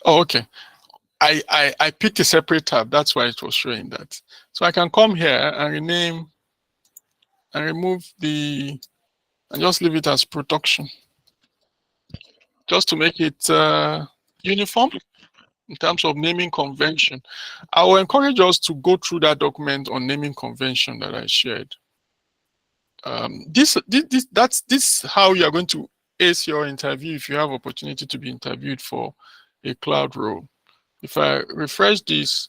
Oh, okay. I picked a separate tab. That's why it was showing that. So I can come here and rename and remove and just leave it as production. Just to make it uniform in terms of naming convention. I will encourage us to go through that document on naming convention that I shared. This how you are going to ace your interview if you have opportunity to be interviewed for a cloud role. If I refresh this,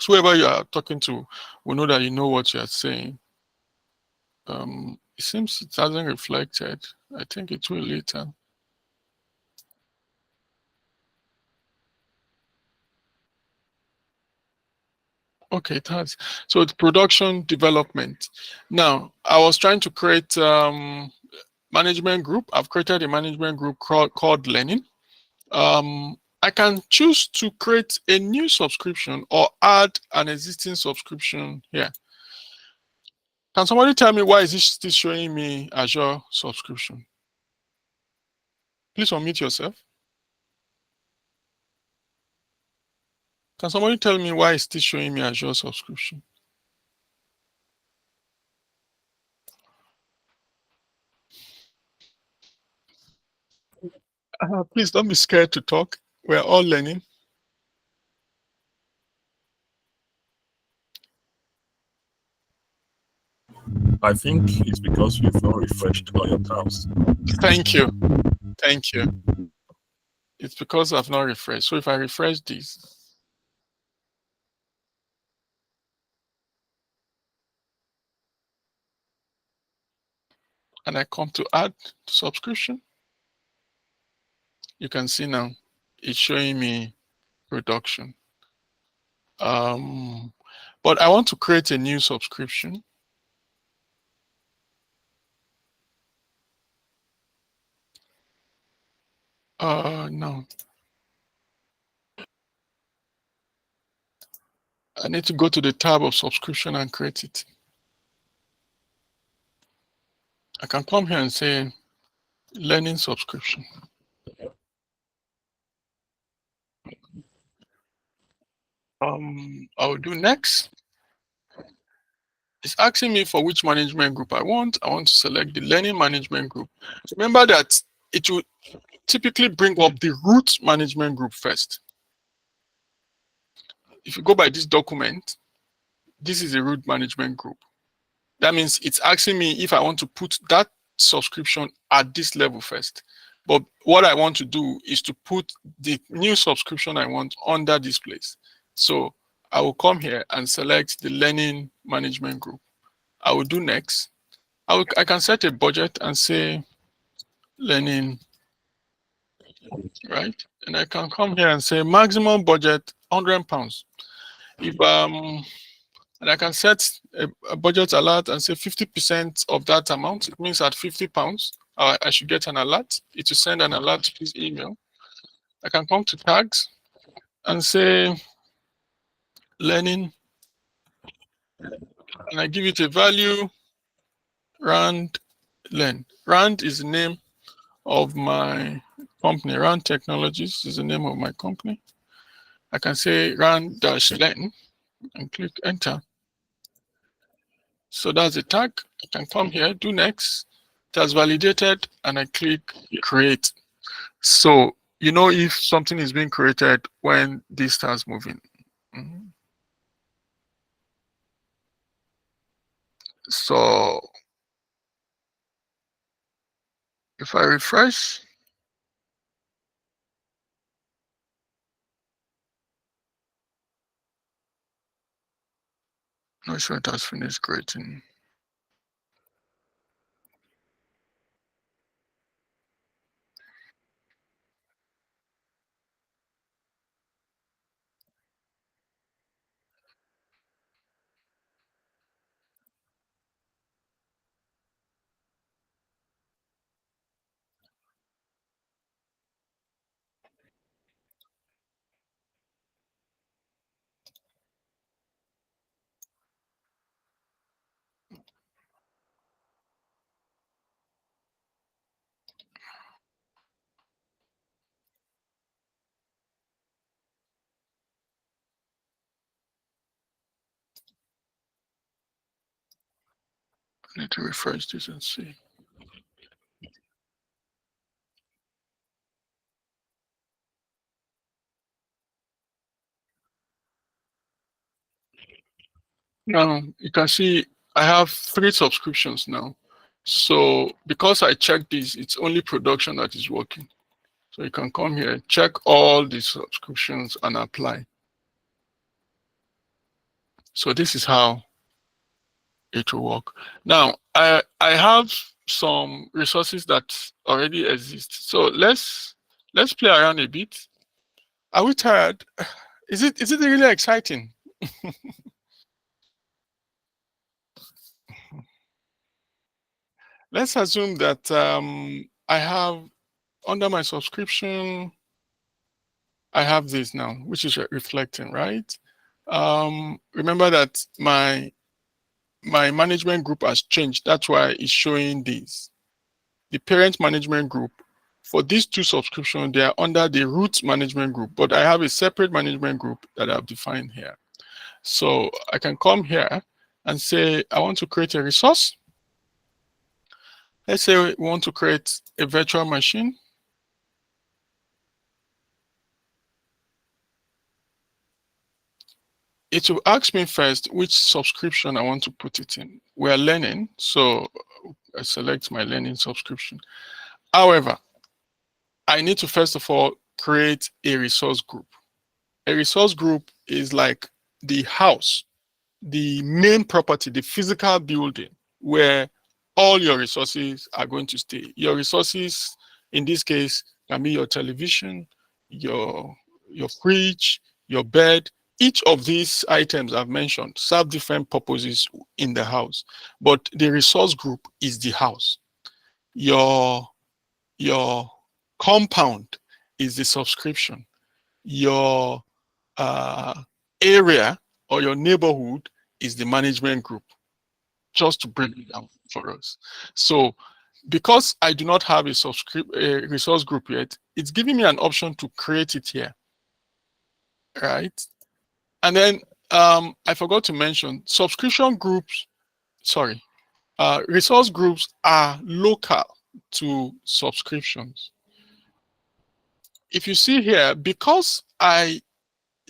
whoever you are talking to will know that you know what you are saying. It seems it hasn't reflected. I think it will later. Okay, it has. So it's production development. Now, I was trying to create management group. I've created a management group called Learning. I can choose to create a new subscription or add an existing subscription here. Can somebody tell me why is this still showing me Azure subscription? Please unmute yourself. Can somebody tell me why it's still showing me Azure subscription? Please don't be scared to talk. We're all learning. I think it's because you've not refreshed all your tabs. Thank you. Thank you. It's because I've not refreshed. So if I refresh this, and I come to add subscription, you can see now it's showing me production. But I want to create a new subscription. No. I need to go to the tab of subscription and create it. I can come here and say learning subscription. I will do next. It's asking me for which management group I want. I want to select the learning management group. Remember that it will typically bring up the root management group first. If you go by this document, this is a root management group. That means it's asking me if I want to put that subscription at this level first. But what I want to do is to put the new subscription I want under this place. So I will come here and select the learning management group. I will do next. I can set a budget and say learning, right? And I can come here and say maximum budget £100. If and I can set a budget alert and say 50% of that amount. It means at £50, I should get an alert. It will send an alert to this email. I can come to tags and say learning, and I give it a value, Rand Learn. Rand is the name of my company. Rand Technologies is the name of my company. I can say Rand-Learn and click enter. So that's the tag. I can come here, do next. It has validated, and I click create. So you know if something is being created when this starts moving. So if I refresh, not sure it has finished creating. I need to refresh this and see. Now you can see I have 3 subscriptions now. So because I checked this, it's only production that is working. So you can come here, check all the subscriptions and apply. So this is how it will work. Now, I have some resources that already exist. So let's play around a bit. Are we tired? Is it really exciting? Let's assume that I have under my subscription, I have this now, which is reflecting, right? Remember that my management group has changed. That's why it's showing this. The parent management group, for these 2 subscriptions, they are under the root management group, but I have a separate management group that I've defined here. So I can come here and say, I want to create a resource. Let's say we want to create a virtual machine. It will ask me first which subscription I want to put it in. We are learning, so I select my learning subscription. However, I need to first of all create a resource group. A resource group is like the house, the main property, the physical building where all your resources are going to stay. Your resources, in this case, can be your television, your fridge, your bed. Each of these items I've mentioned serve different purposes in the house, but the resource group is the house. Your compound is the subscription. Your area or your neighborhood is the management group, just to break it down for us. So because I do not have a resource group yet, it's giving me an option to create it here, right? And then I forgot to mention subscription groups, resource groups are local to subscriptions. If you see here, because I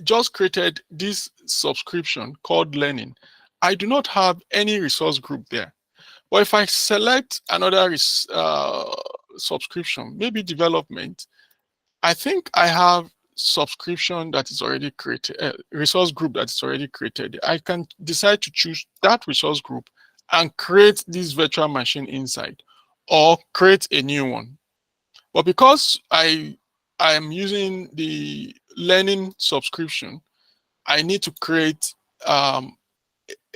just created this subscription called learning, I do not have any resource group there. But if I select another subscription, maybe development, I think I have subscription that is already created, resource group that is already created. I can decide to choose that resource group and create this virtual machine inside, or create a new one. But because I am using the learning subscription, I need to create a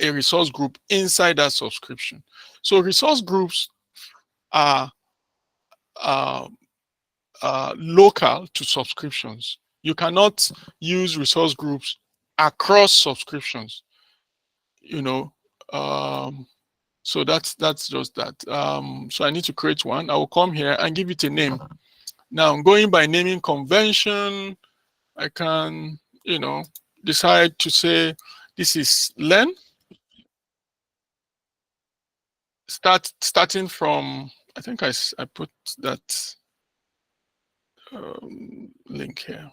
resource group inside that subscription. So resource groups are local to subscriptions. You cannot use resource groups across subscriptions, you know. So that's just that. So I need to create one. I will come here and give it a name. Now, going by naming convention, I can, you know, decide to say this is learn. Starting from, I think I put that link here.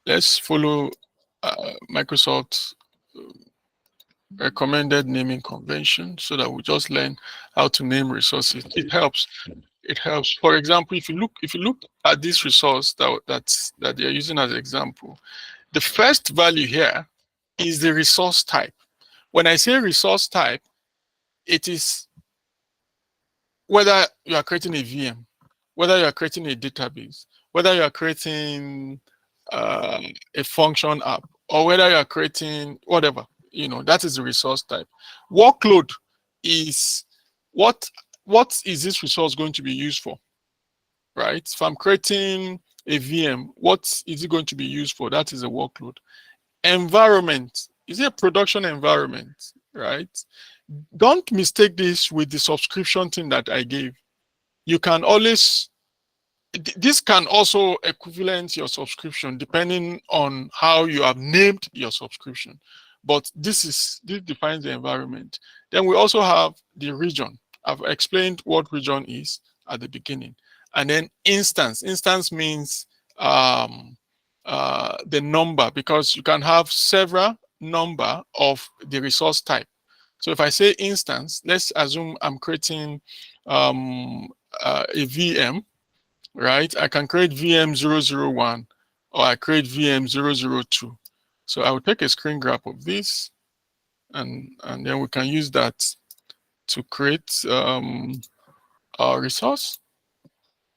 Let's follow Microsoft recommended naming convention so that we just learn how to name resources. It helps. It helps. For example, if you look at this resource that they're using as an example, the first value here is the resource type. When I say resource type, it is whether you are creating a VM, whether you are creating a database, whether you are creating a function app, or whether you are creating whatever, you know, that is the resource type. Workload is what is this resource going to be used for, right? If I'm creating a VM, what is it going to be used for? That is a workload. Environment, is it a production environment, right? Don't mistake this with the subscription thing that I gave. You can always, this can also equivalent your subscription depending on how you have named your subscription. But this defines the environment. Then we also have the region. I've explained what region is at the beginning. And then instance. Instance means the number, because you can have several number of the resource type. So if I say instance, let's assume I'm creating a VM, right? I can create VM 001 or I create VM 002. So I will take a screen grab of this and then we can use that to create our resource.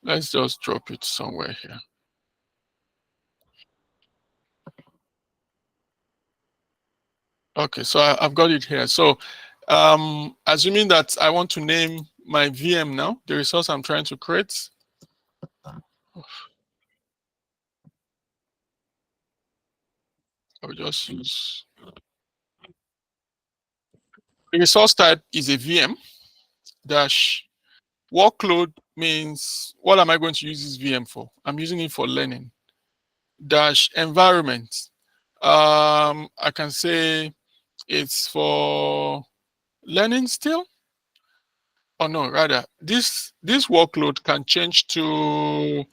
Let's just drop it somewhere here. Okay, so I've got it here. So assuming that I want to name my VM now, the resource I'm trying to create. I'll just use the resource type is a VM dash workload means what am I going to use this VM for? I'm using it for learning. Dash environment. I can say it's for learning still. Oh no, rather this workload can change to,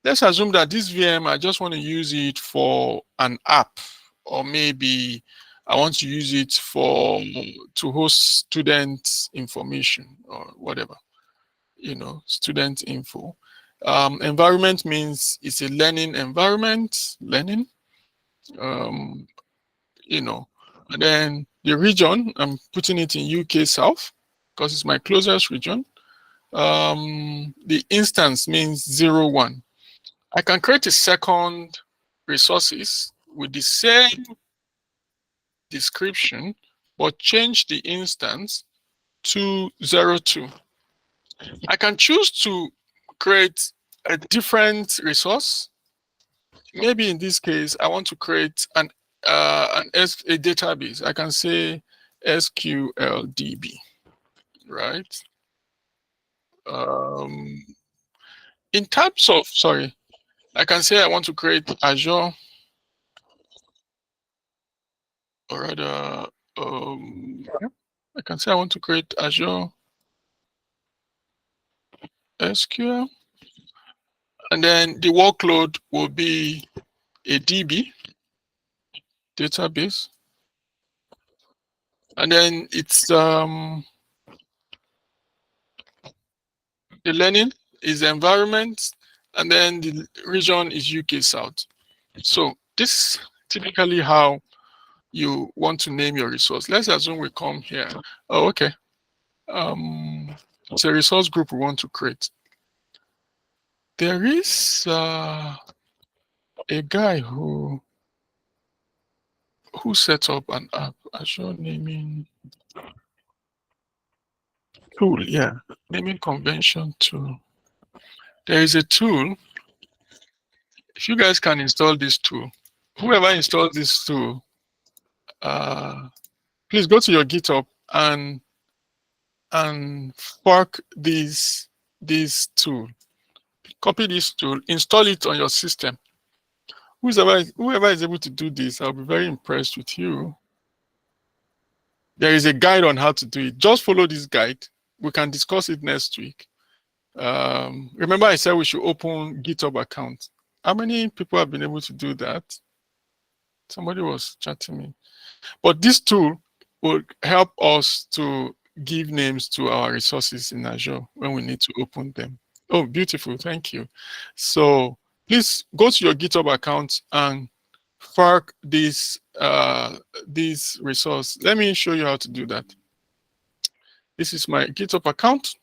let's assume that this VM, I just want to use it for an app, or maybe I want to use it to host student information or whatever, student info. Environment means it's a learning environment, learning, and then the region, I'm putting it in UK South because it's my closest region. The instance means 01. I can create a second resources with the same description, but change the instance to 02. I can choose to create a different resource. Maybe in this case, I want to create a database. I can say SQLDB, right? In terms of, sorry, I can say I want to create Azure, or rather, I can say I want to create Azure SQL, and then the workload will be a DB database, and then it's the learning is the environment, and then the region is UK South. So this typically how you want to name your resource. Let's assume we come here. Oh, okay. It's a resource group we want to create. There is a guy who set up an app, Azure naming tool. Yeah, naming convention tool. There is a tool. If you guys can install this tool, whoever installs this tool, please go to your GitHub and fork this tool. Copy this tool, install it on your system. Whoever is able to do this, I'll be very impressed with you. There is a guide on how to do it. Just follow this guide. We can discuss it next week. Remember I said we should open GitHub account. How many people have been able to do that? Somebody was chatting me. But this tool will help us to give names to our resources in Azure when we need to open them. Oh, beautiful. Thank you. So please go to your GitHub account and fork this resource. Let me show you how to do that. This is my GitHub account.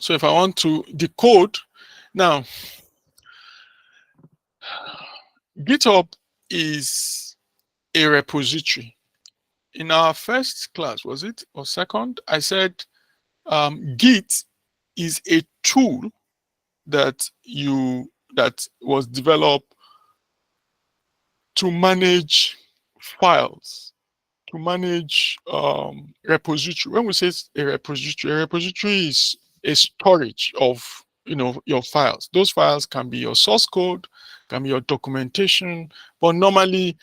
So if I want to decode, now GitHub is a repository. In our first class, was it, or second, I said Git is a tool that was developed to manage files, to manage repository. When we say a repository is a storage of your files. Those files can be your source code, can be your documentation, but normally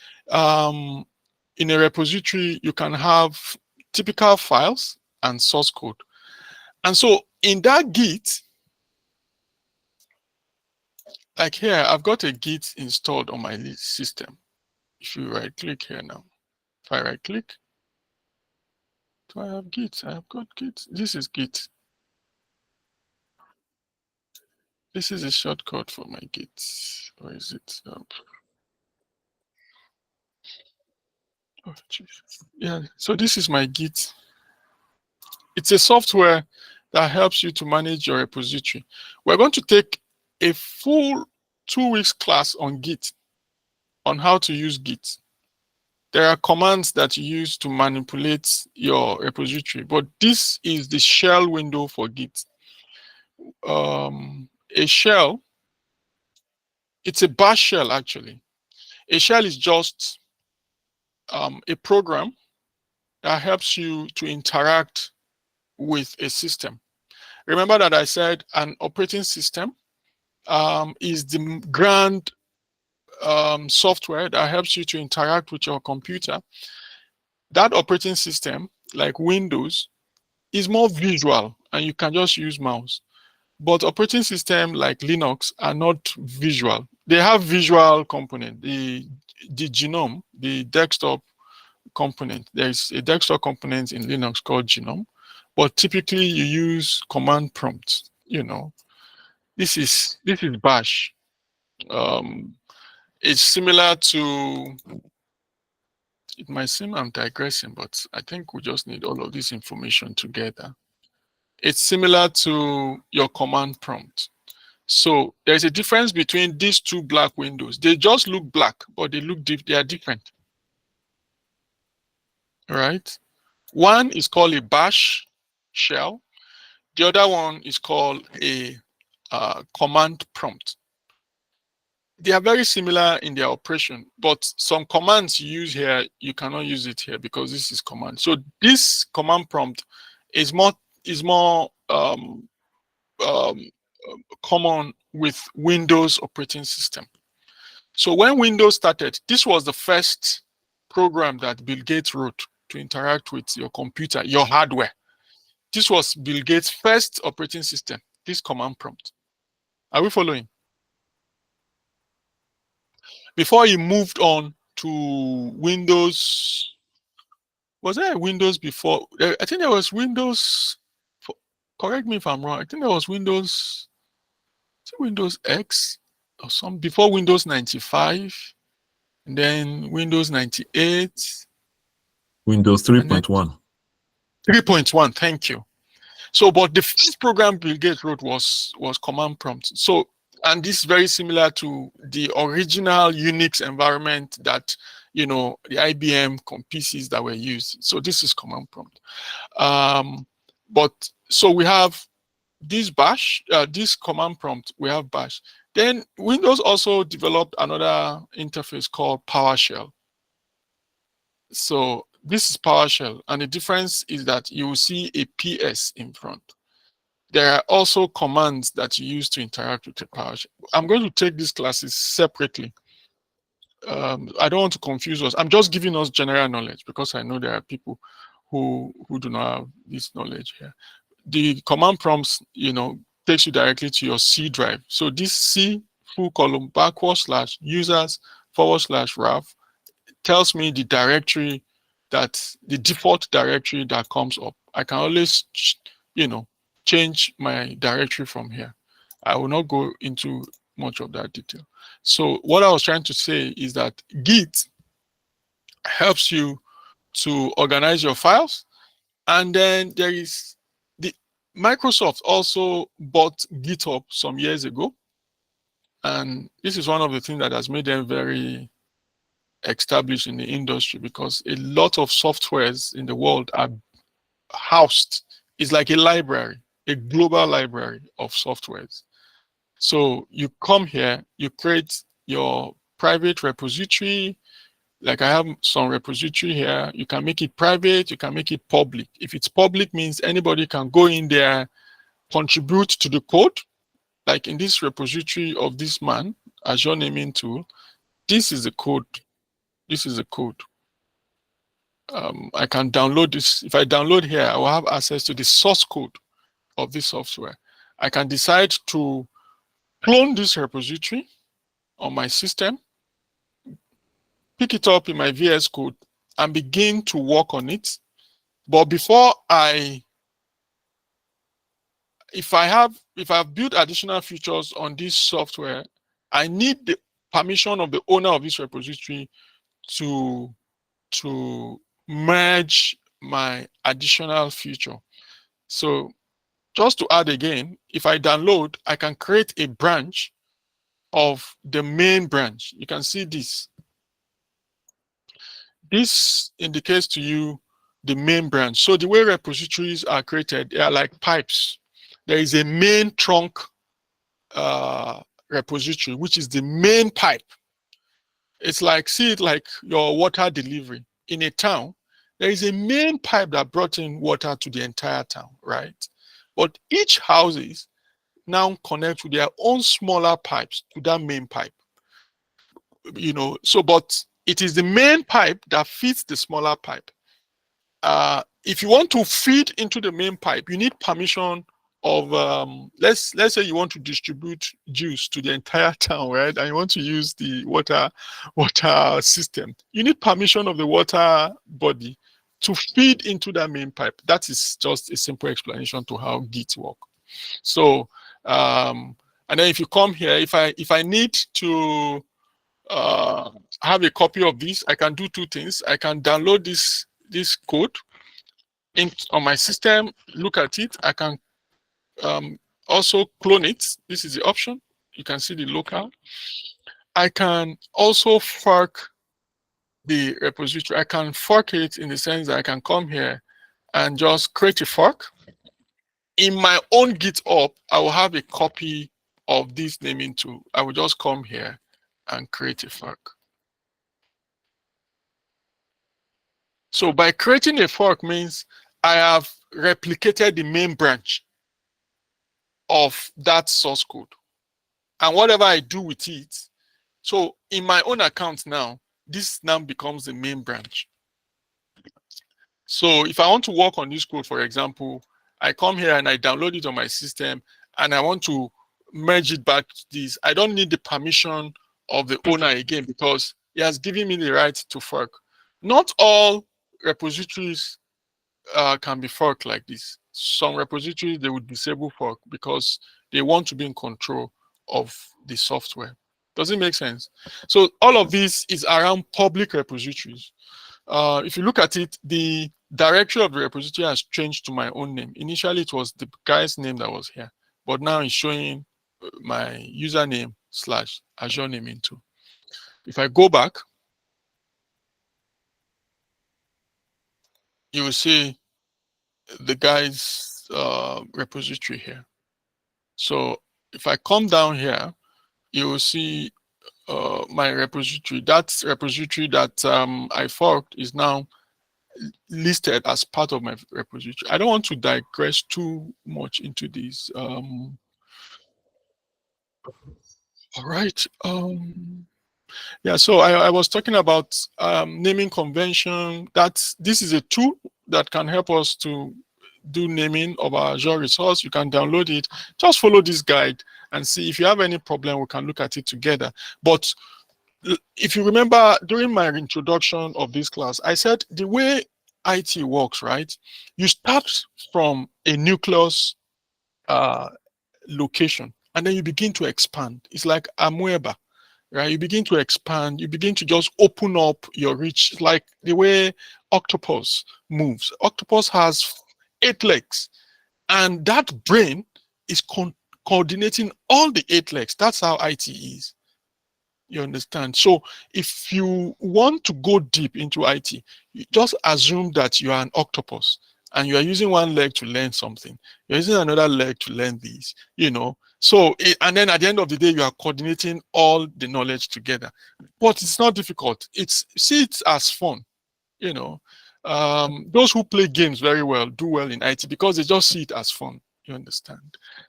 in a repository you can have typical files and source code. And so in that Git, like here, I've got a Git installed on my system. If you right click here now, if I right click, do I have Git? I have got Git. This is Git. This is a shortcut for my Git. Or is it? Oh, Jesus. Yeah, so this is my Git. It's a software that helps you to manage your repository. We're going to take a full 2 weeks class on Git, on how to use Git. There are commands that you use to manipulate your repository, but this is the shell window for Git. A shell, it's a bash shell actually. A shell is just a program that helps you to interact with a system. Remember that I said an operating system is the grand software that helps you to interact with your computer. That operating system, like Windows, is more visual and you can just use mouse. But operating system like Linux are not visual. They have visual component. The genome, the desktop component. There's a desktop component in Linux called genome, but typically you use command prompt. You know, this is bash. It's similar to, it might seem I'm digressing, but I think we just need all of this information together. It's similar to your command prompt. So there's a difference between these two black windows. They just look black, but they look deep, they are different. All right. One is called a bash shell. The other one is called a command prompt. They are very similar in their operation, but some commands you use here, you cannot use it here because this is command. So this command prompt is more common with Windows operating system. So when Windows started, this was the first program that Bill Gates wrote to interact with your computer, your hardware. This was Bill Gates' first operating system, this command prompt. Are we following? Before he moved on to Windows, was there a Windows before? I think there was Windows, correct me if I'm wrong, I think there was Windows X or some before Windows 95, and then Windows 98. Windows 3.1. 3.1, thank you. So, but the first program Bill Gates wrote was command prompt. So, and this is very similar to the original Unix environment that, you know, the IBM PCs that were used. So this is command prompt. But so we have this bash, this command prompt, we have bash. Then Windows also developed another interface called PowerShell. So this is PowerShell, and the difference is that you will see a PS in front. There are also commands that you use to interact with the PowerShell. I'm going to take these classes separately. I don't want to confuse us. I'm just giving us general knowledge because I know there are people who do not have this knowledge here. The command prompts, you know, takes you directly to your C drive. So this C full column /users/raf tells me the directory that the default directory that comes up. I can always, you know, change my directory from here. I will not go into much of that detail. So what I was trying to say is that Git helps you to organize your files. And then there is the Microsoft also bought GitHub some years ago. And this is one of the things that has made them very established in the industry, because a lot of softwares in the world are housed. It's like a library, a global library of softwares. So you come here, you create your private repository. Like I have some repository here. You can make it private, you can make it public. If it's public, means anybody can go in there, contribute to the code. Like in this repository of this man, Azure naming tool, this is the code. This is the code. I can download this. If I download here, I will have access to the source code of this software. I can decide to clone this repository on my system, pick it up in my VS Code, and begin to work on it. But before if I've built additional features on this software, I need the permission of the owner of this repository to merge my additional feature. So just to add again, if I download, I can create a branch of the main branch. You can see this. This indicates to you the main branch. So the way repositories are created, they are like pipes. There is a main trunk repository, which is the main pipe. It's like, see it like your water delivery. In a town, there is a main pipe that brought in water to the entire town, right? But each houses now connect to their own smaller pipes to that main pipe. You know, so but it is the main pipe that feeds the smaller pipe. If you want to feed into the main pipe, you need permission of let's say you want to distribute juice to the entire town, right? And you want to use the water system. You need permission of the water body to feed into that main pipe. That is just a simple explanation to how Git work. So and then if you come here, if I need to have a copy of this, I can do two things. I can download this code on my system, look at it. I can also clone it. This is the option. You can see the local. I can also fork the repository. I can fork it in the sense that I can come here and just create a fork. In my own GitHub, I will have a copy of this naming tool. I will just come here and create a fork. So by creating a fork means I have replicated the main branch of that source code. And whatever I do with it, so in my own account now, this now becomes the main branch. So if I want to work on this code, for example, I come here and I download it on my system and I want to merge it back to this. I don't need the permission of the owner again because he has given me the right to fork. Not all repositories can be forked like this. Some repositories, they would disable fork because they want to be in control of the software. Does it make sense? So all of this is around public repositories. If you look at it, the directory of the repository has changed to my own name. Initially, it was the guy's name that was here, but now it's showing my username / Azure naming tool. If I go back, you will see the guy's repository here. So if I come down here, you will see my repository. That repository that I forked is now listed as part of my repository. I don't want to digress too much into this. All right. Yeah, so I was talking about naming convention. This is a tool that can help us to do naming of our Azure resource. You can download it. Just follow this guide and see if you have any problem, we can look at it together. But if you remember during my introduction of this class, I said the way IT works, right? You start from a nucleus location and then you begin to expand. It's like amoeba. Right, you begin to expand, you begin to just open up your reach, like the way octopus moves. Octopus has 8 legs, and that brain is coordinating all the 8 legs. That's how IT is. You understand? So if you want to go deep into IT, you just assume that you are an octopus and you are using one leg to learn something. You're using another leg to learn these, you know. So, and then at the end of the day, you are coordinating all the knowledge together. But it's not difficult. See it as fun, you know. Those who play games very well do well in IT because they just see it as fun. You understand?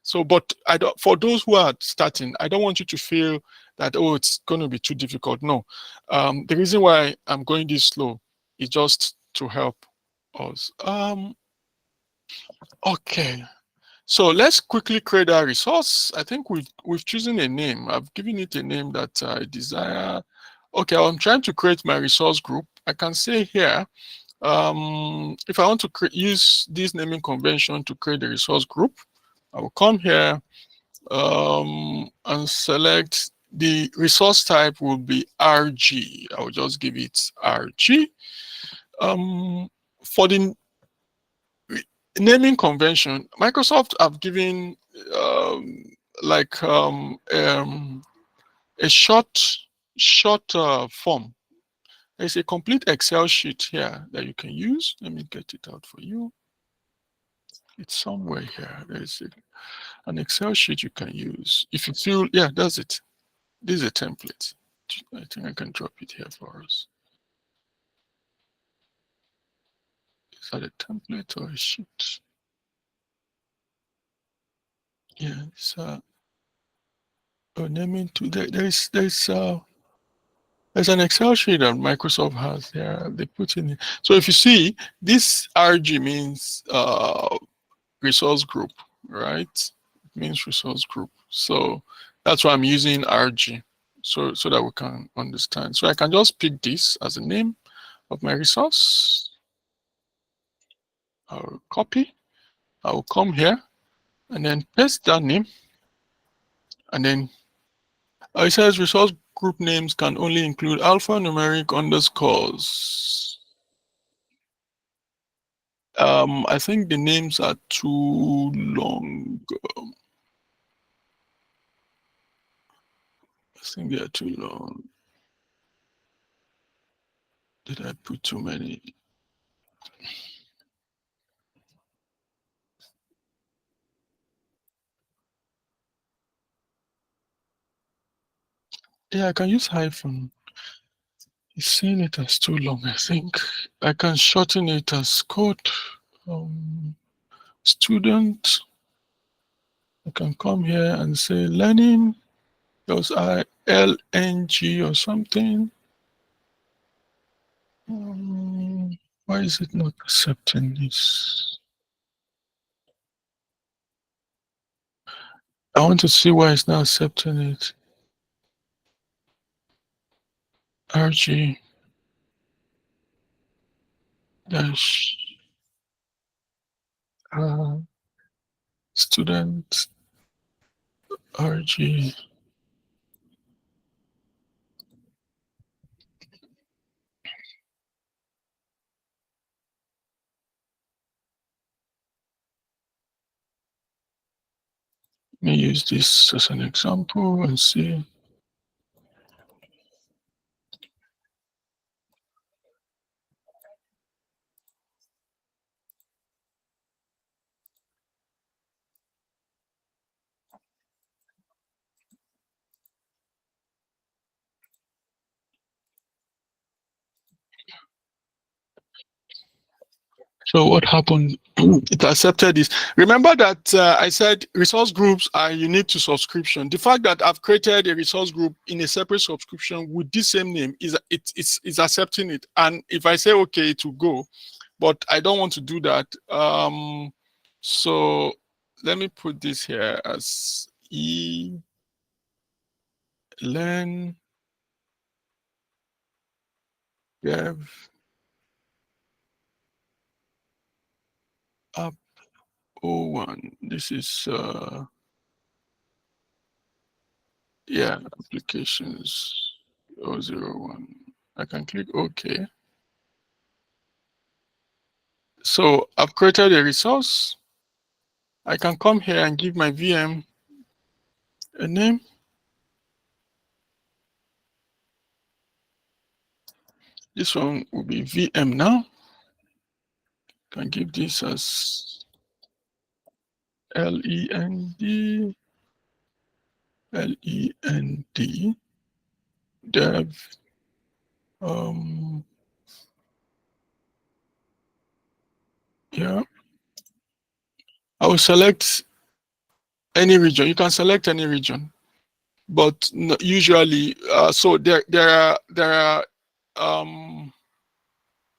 So, but for those who are starting, I don't want you to feel that, oh, it's going to be too difficult. No. The reason why I'm going this slow is just to help us. Okay. So let's quickly create our resource. I think we've chosen a name. I've given it a name that I desire. Okay, I'm trying to create my resource group. I can say here, if I want to use this naming convention to create a resource group, I will come here and select the resource type will be RG. I will just give it RG. For the naming convention, Microsoft have given a short form. There's a complete Excel sheet here that you can use. Let me get it out for you. It's somewhere here. There's an Excel sheet you can use. If you feel, yeah, that's it. This is a template. I think I can drop it here for us. Is that a template or a sheet? Yeah, it's naming to there's an Excel sheet that Microsoft has there. They put in it. So if you see, this RG means resource group, right? It means resource group. So that's why I'm using RG, so that we can understand. So I can just pick this as a name of my resource. I'll copy. I will come here and then paste that name, and then it says resource group names can only include alphanumeric underscores. I think the names are too long. I think they are too long. Did I put too many? Yeah, I can use hyphen. It's saying it as too long. I think I can shorten it as code. Student. I can come here and say learning. Those are LNG or something. Why is it not accepting this? I want to see why it's not accepting it. RG dash student RG. Let me use this as an example and see. So what happened? It accepted this. Remember that I said resource groups are unique to subscription. The fact that I've created a resource group in a separate subscription with this same name is accepting it. And if I say okay, it will go, but I don't want to do that. So let me put this here as learn dev app 01. This is yeah, applications 001. I can click OK. So I've created a resource. I can come here and give my VM a name. This one will be VM now. Can give this as LEND dev yeah. I will select any region. You can select any region, but usually so there are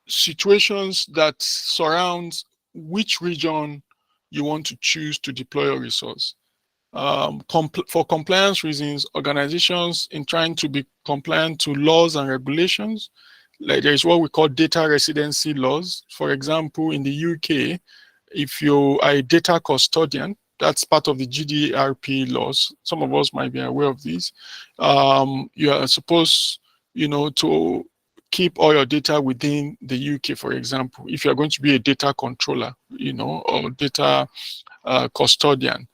situations that surround which region you want to choose to deploy your resource. For compliance reasons, organizations in trying to be compliant to laws and regulations, like there is what we call data residency laws. For example, in the UK, if you are a data custodian, that's part of the GDPR laws. Some of us might be aware of these. You are supposed, to keep all your data within the UK, for example, if you're going to be a data controller, or data custodian.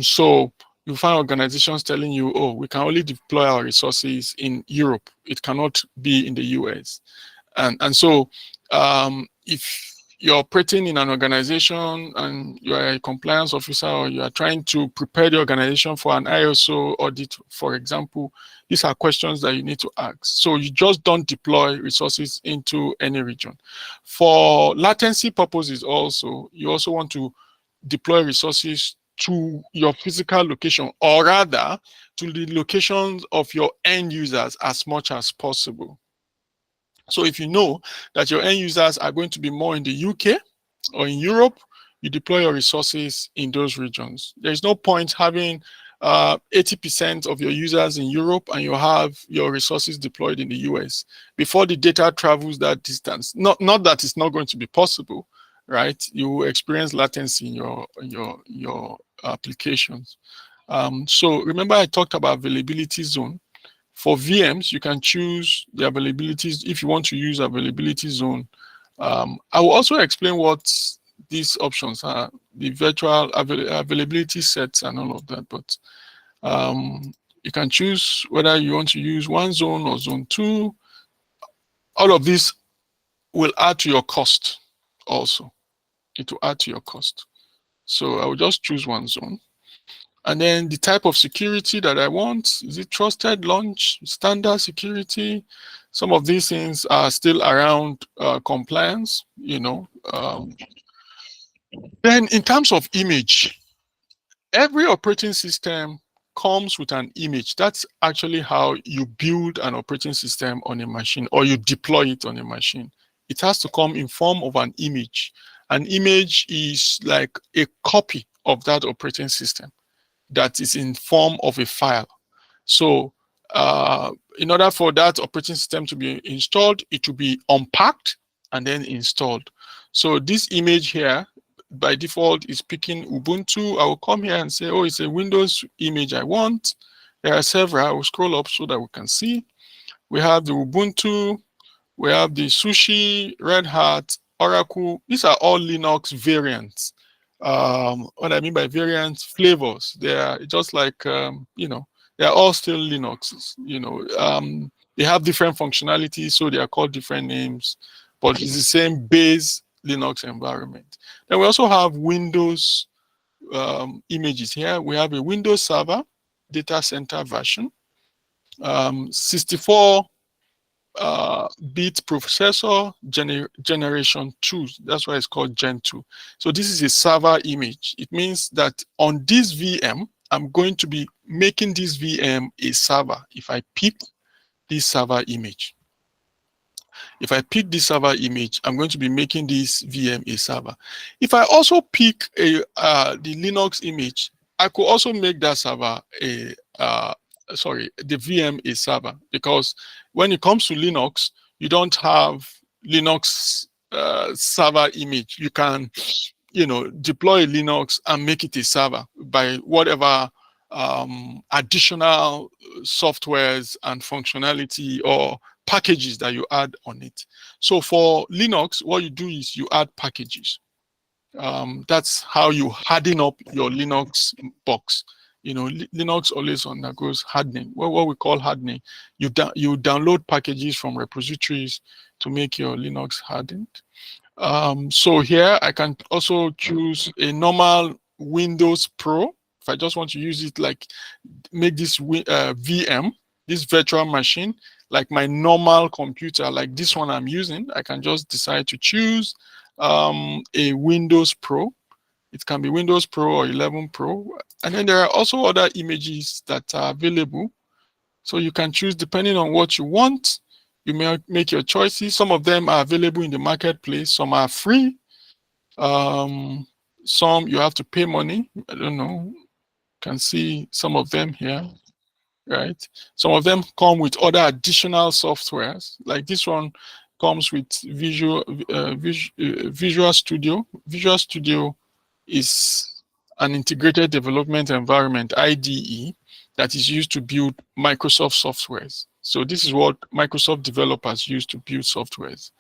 So you find organizations telling you, oh, we can only deploy our resources in Europe. It cannot be in the US. And so if you're operating in an organization and you're a compliance officer, or you are trying to prepare the organization for an ISO audit, for example, these are questions that you need to ask. So you just don't deploy resources into any region. For latency purposes also, you also want to deploy resources to your physical location, or rather to the locations of your end users as much as possible. So if you know that your end users are going to be more in the UK or in Europe, you deploy your resources in those regions. There's no point having 80% of your users in Europe and you have your resources deployed in the US. Before the data travels that distance, not that it's not going to be possible, right? You will experience latency in your applications. So remember I talked about availability zone. For VMs, you can choose the availabilities if you want to use availability zone. I will also explain what these options are, the virtual availability sets and all of that, but you can choose whether you want to use one zone or zone 2. All of this will add to your cost also. It will add to your cost. So I will just choose one zone. And then the type of security that I want, is it trusted launch, standard security? Some of these things are still around compliance, Then in terms of image, every operating system comes with an image. That's actually how you build an operating system on a machine, or you deploy it on a machine. It has to come in form of an image. An image is like a copy of that operating system that is in form of a file. So in order for that operating system to be installed, it will be unpacked and then installed. So this image here, by default, is picking Ubuntu. I will come here and say, oh, it's a Windows image I want. There are several. I will scroll up so that we can see. We have the Ubuntu, we have the Sushi, Red Hat, Oracle. These are all Linux variants. What I mean by variants, flavors. They are just like, they are all still Linux. They have different functionalities, so they are called different names, but it's the same base Linux environment. Then we also have Windows images here. We have a Windows Server data center version, 64 bit processor, generation 2. That's why it's called Gen 2. So this is a server image. It means that on this VM, I'm going to be making this VM a server if I pick this server image. If I pick this server image, I'm going to be making this VM a server. If I also pick the Linux image, I could also make that server the VM a server, because when it comes to Linux, you don't have Linux server image. You can, deploy Linux and make it a server by whatever additional softwares and functionality or packages that you add on it. So for Linux, what you do is you add packages. That's how you harden up your Linux box. Linux always undergoes hardening. What we call hardening, you download packages from repositories to make your Linux hardened. So here I can also choose a normal Windows Pro. If I just want to use it, like make this VM, this virtual machine, like my normal computer, like this one I'm using, I can just decide to choose a Windows Pro. It can be Windows Pro or 11 Pro. And then there are also other images that are available. So you can choose depending on what you want. You may make your choices. Some of them are available in the marketplace. Some are free. Some you have to pay money. I don't know. You can see some of them here, right? Some of them come with other additional softwares. Like this one comes with Visual Studio. Visual Studio is an integrated development environment, IDE, that is used to build Microsoft softwares. So this is what Microsoft developers use to build softwares.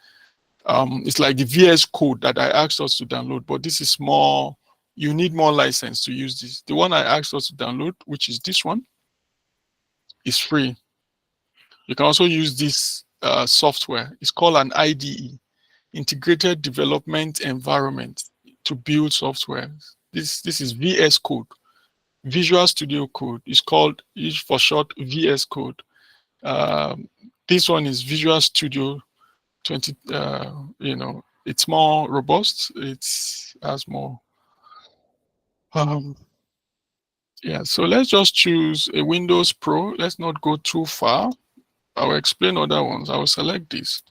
It's like the VS Code that I asked us to download, but this is more, you need more license to use this. The one I asked us to download, which is this one, is free. You can also use this software. It's called an IDE, Integrated Development Environment, to build software. This is VS Code. Visual Studio Code is called, for short, VS Code. This one is Visual Studio 20. You know, it's more robust. It has more. Yeah. So let's just choose a Windows Pro. Let's not go too far. I will explain other ones. I will select this.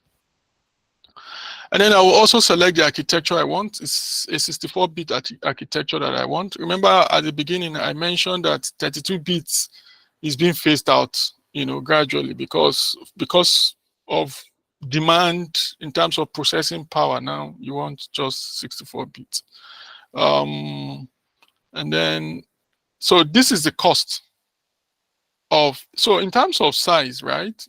And then I will also select the architecture I want. It's a 64-bit architecture that I want. Remember at the beginning, I mentioned that 32 bits is being phased out, you know, gradually because of demand in terms of processing power. Now you want just 64 bits. And then, so this is the cost of, so in terms of size, right?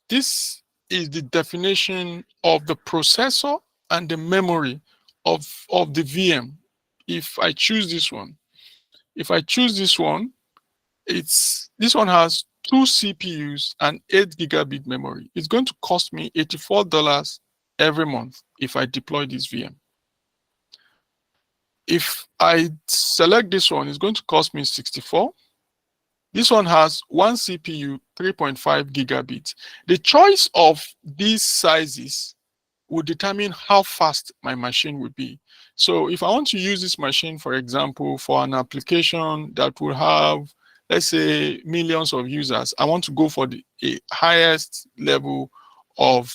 This is the definition of the processor and the memory of the VM. If I choose this one, this one has 2 CPUs and 8 gigabit memory. It's going to cost me $84 every month if I deploy this VM. If I select this one, it's going to cost me 64. This one has 1 CPU, 3.5 gigabits. The choice of these sizes will determine how fast my machine will be. So if I want to use this machine, for example, for an application that will have, let's say, millions of users, I want to go for the highest level of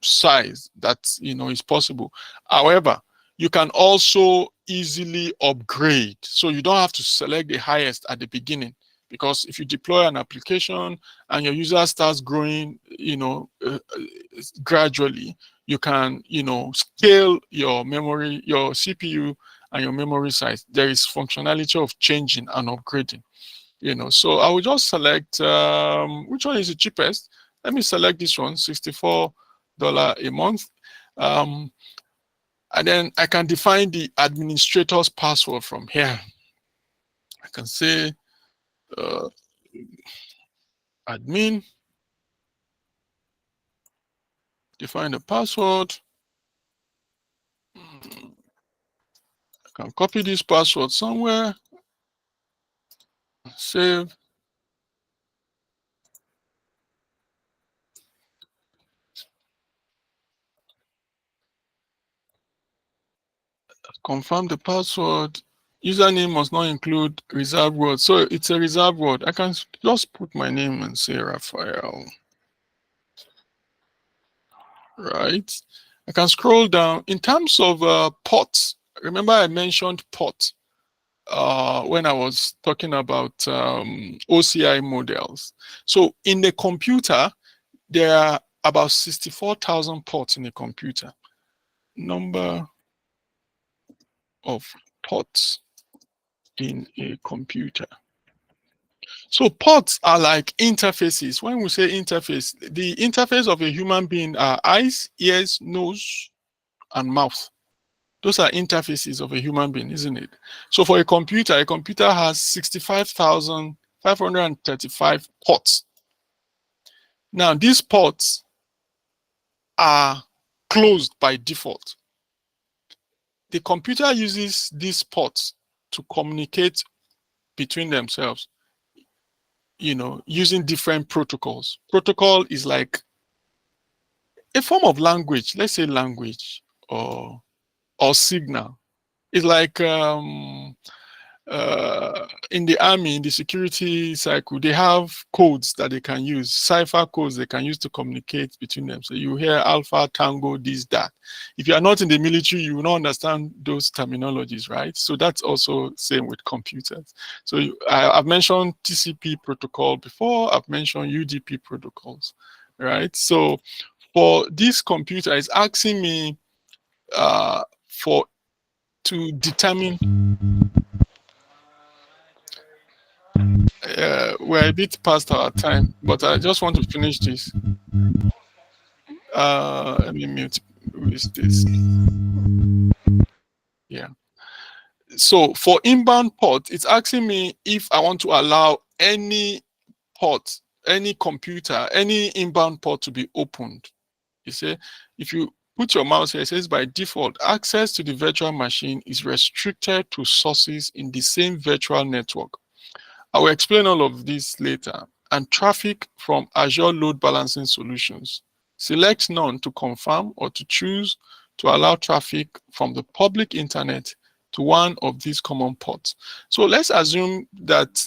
size that, you know, is possible. However, you can also easily upgrade. So you don't have to select the highest at the beginning, because if you deploy an application and your user starts growing, you know, gradually, you can, you know, scale your memory, your CPU and your memory size. There is functionality of changing and upgrading, you know. So I will just select, which one is the cheapest? Let me select this one, $64 a month. And then I can define the administrator's password from here. I can say admin, define the password. I can copy this password somewhere, save. Confirm the password. Username must not include reserved word. So it's a reserved word. I can just put my name and say Raphael. Right. I can scroll down. In terms of ports, remember I mentioned port when I was talking about OCI models. So in the computer, there are about 64,000 ports in a computer. Number of ports in a computer. So ports are like interfaces. When we say interface, the interface of a human being are eyes, ears, nose, and mouth. Those are interfaces of a human being, isn't it? So for a computer has 65,535 ports. Now these ports are closed by default. The computer uses these ports to communicate between themselves, you know, using different protocols. Protocol is like a form of language, let's say language or signal. It's like in the army, in the security cycle, they have codes that they can use, cipher codes they can use to communicate between them. So you hear alpha, tango, this, that. If you are not in the military, you will not understand those terminologies, right? So that's also same with computers. So I've mentioned TCP protocol before, I've mentioned UDP protocols, right? So for this computer, it's asking me to determine. We're a bit past our time, but I just want to finish this. Let me mute. Who is this? Yeah. So for inbound port, it's asking me if I want to allow any port, any computer, any inbound port to be opened. You see, if you put your mouse here, it says by default, access to the virtual machine is restricted to sources in the same virtual network. I will explain all of this later. And traffic from Azure load balancing solutions. Select none to confirm or to choose to allow traffic from the public internet to one of these common ports. So let's assume that,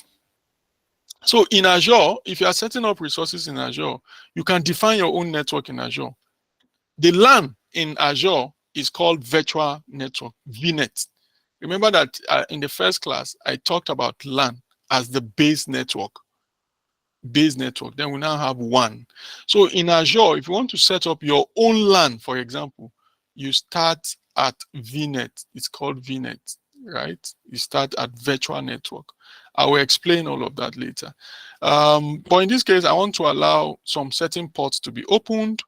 so in Azure, if you are setting up resources in Azure, you can define your own network in Azure. The LAN in Azure is called virtual network, VNet. Remember that in the first class, I talked about LAN as the base network. Then we now have one. So in Azure, if you want to set up your own LAN, for example, you start at VNet. It's called VNet, right? You start at virtual network. I will explain all of that later. But in this case, I want to allow some certain ports to be opened.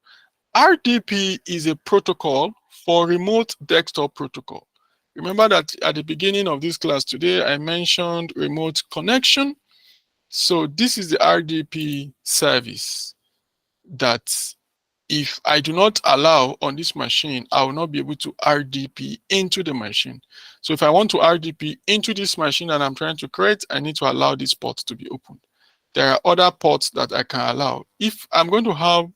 RDP is a protocol for remote desktop protocol. Remember that at the beginning of this class today, I mentioned remote connection. So this is the RDP service that if I do not allow on this machine, I will not be able to RDP into the machine. So if I want to RDP into this machine that I'm trying to create, I need to allow this port to be opened. There are other ports that I can allow. If I'm going to have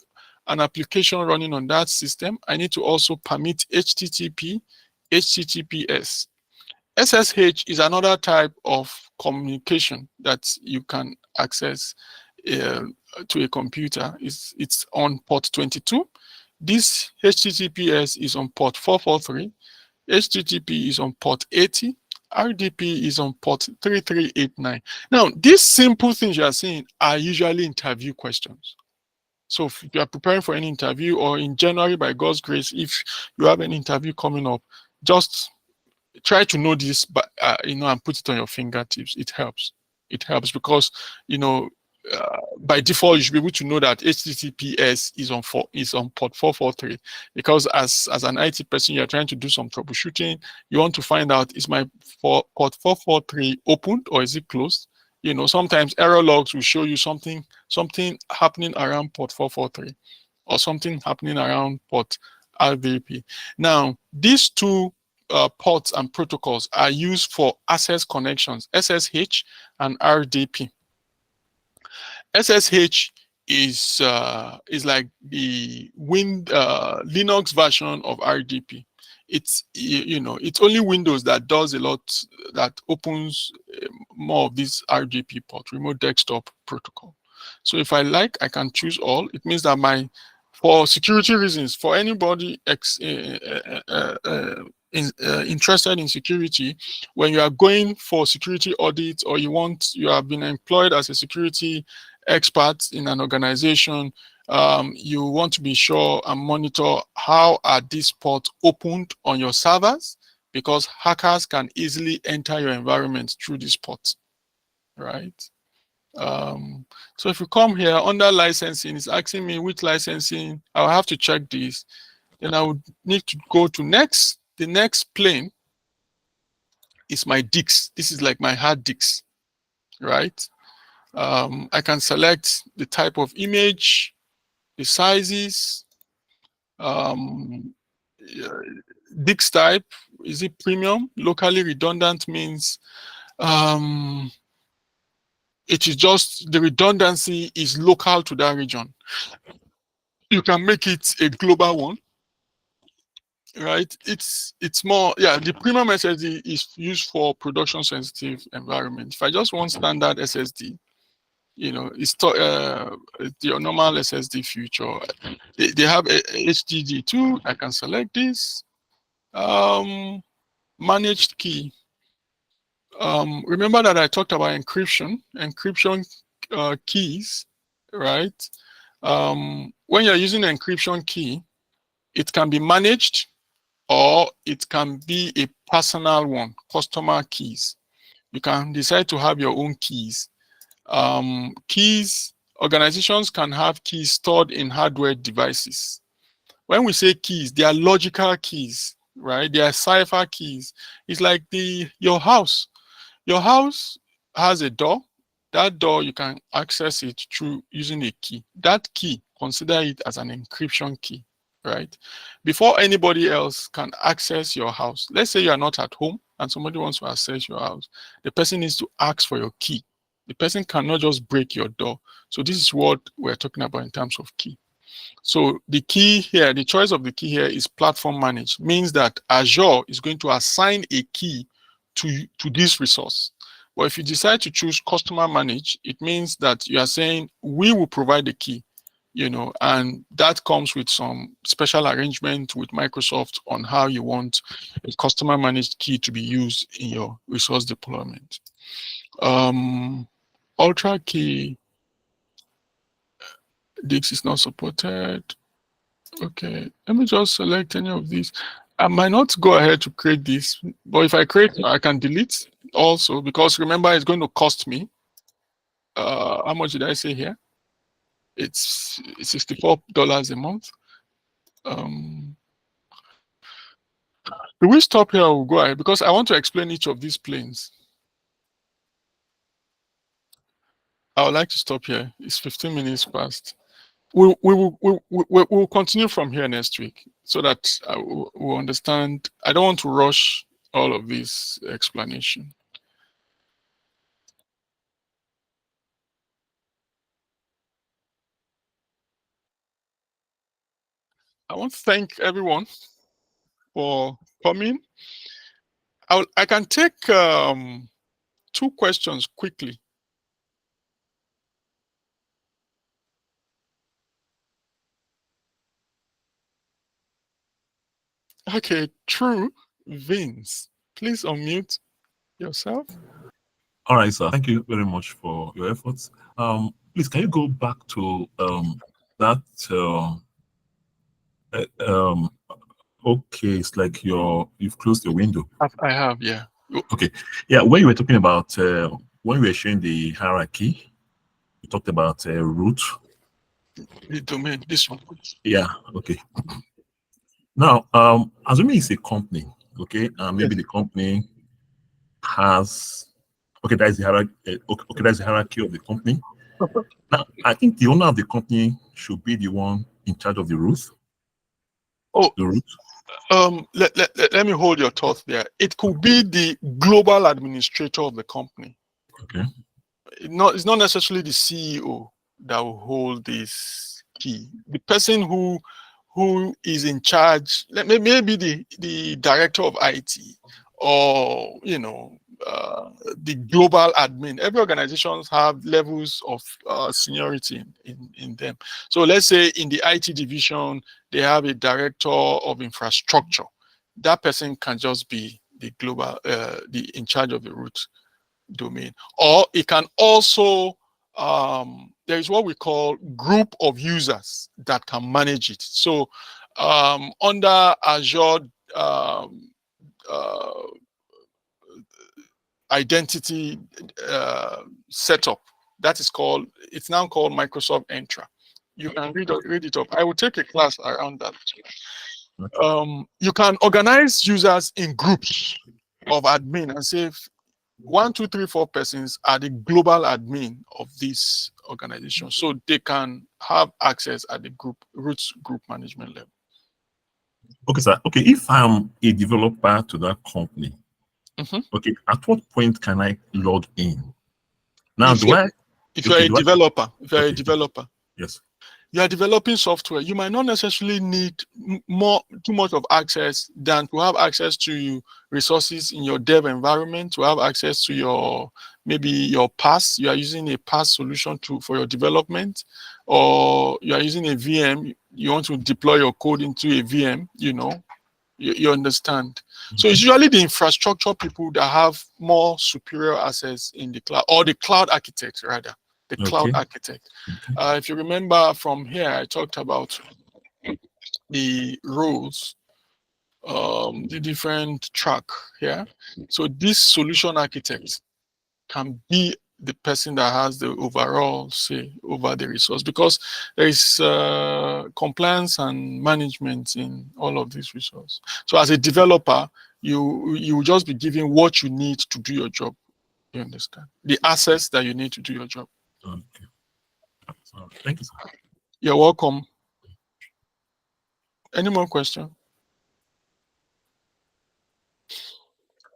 an application running on that system, I need to also permit HTTP, HTTPS. SSH is another type of communication that you can access to a computer. It's on port 22. This HTTPS is on port 443. HTTP is on port 80. RDP is on port 3389. Now, these simple things you are seeing are usually interview questions. So if you are preparing for any interview, or in January, by God's grace, if you have an interview coming up, just try to know this, but and put it on your fingertips. It helps. It helps because by default you should be able to know that HTTPS is on port 443, because as an IT person, you're trying to do some troubleshooting. You want to find out, is my port 443 opened or is it closed? Sometimes error logs will show you something happening around port 443 or something happening around port RDP. Now, these two ports and protocols are used for access connections, SSH and RDP. SSH is like the Linux version of RDP. It's it's only Windows that does a lot, that opens more of this RDP port, remote desktop protocol. So if I like, I can choose all. It means that for security reasons, for anybody interested in security, when you are going for security audits, or you have been employed as a security expert in an organization, you want to be sure and monitor how are these ports opened on your servers, because hackers can easily enter your environment through these ports, right? So if you come here under licensing, it's asking me which licensing. I'll have to check this. Then I would need to go to next. The next plane is my disks. This is like my hard disks, right? I can select the type of image, the sizes, disk type. Is it premium? Locally redundant means it is just the redundancy is local to that region. You can make it a global one. right? It's more, yeah, the premium SSD is used for production sensitive environment. If I just want standard SSD, you know, it's your normal SSD feature. They have a HDD too. I can select this. Managed key. Remember that I talked about encryption keys, right? When you're using an encryption key, it can be managed or it can be a personal one, customer keys. You can decide to have your own keys. Organizations can have keys stored in hardware devices. When we say keys, they are logical keys, right? They are cipher keys. It's like your house. Your house has a door. That door, you can access it through using a key. That key, consider it as an encryption key, right? Before anybody else can access your house, let's say you are not at home and somebody wants to access your house, the person needs to ask for your key. The person cannot just break your door. So this is what we're talking about in terms of key. So the key here, the choice of the key here is platform managed, means that Azure is going to assign a key to this resource. But if you decide to choose customer managed, it means that you are saying we will provide the key, you know, and that comes with some special arrangement with Microsoft on how you want a customer managed key to be used in your resource deployment. Ultra key, Dix is not supported. Okay, let me just select any of these. I might not go ahead to create this, but if I create, I can delete also, because remember, it's going to cost me. How much did I say here? It's $64 a month. Do we stop here or go ahead? Because I want to explain each of these planes. I would like to stop here. It's 15 minutes past. We'll continue from here next week so that we'll understand. I don't want to rush all of this explanation. I want to thank everyone for coming. I can take 2 questions quickly. Okay, true. Vince, please unmute yourself. All right, sir. Thank you very much for your efforts. Please, can you go back to that? Okay, it's like you've closed your window. I have, yeah. Okay, yeah. When you were talking about when we were showing the hierarchy, you talked about root. The domain, this one. Yeah. Okay. Now, assuming it's a company, okay, maybe Yes. the company has, okay, that is the hierarchy. Okay, that's the hierarchy of the company. Now, I think the owner of the company should be the one in charge of the root. Oh, the root. let me hold your thought there. It could be the global administrator of the company. Okay. It's not necessarily the CEO that will hold this key. The person who is in charge, maybe the director of IT, or the global admin. Every organization have levels of seniority in them. So let's say in the IT division, they have a director of infrastructure. That person can just be the global, in charge of the root domain. Or it can also, there is what we call group of users that can manage it. So under Azure identity setup, that is called, it's now called Microsoft Entra. You can read it up. I will take a class around that. You can organize users in groups of admin and say 1, 2, 3, 4 persons are the global admin of this organization, so they can have access at the roots group management level. Okay, sir. Okay, if I'm a developer to that company, okay, at what point can I log in? Now, If you're a developer, yes, you are developing software, you might not necessarily need too much of access than to have access to resources in your dev environment, to have access to your, maybe your PaaS. You are using a PaaS solution for your development, or you are using a VM, you want to deploy your code into a VM, you understand. So it's usually the infrastructure people that have more superior access in the cloud, or the cloud architect rather. The cloud architect. If you remember from here, I talked about the roles, the different track here. So this solution architect can be the person that has the overall say over the resource, because there is compliance and management in all of these resources. So as a developer, you will just be given what you need to do your job. You understand? The assets that you need to do your job. Okay. So, thank you, sir. You're welcome. Any more questions?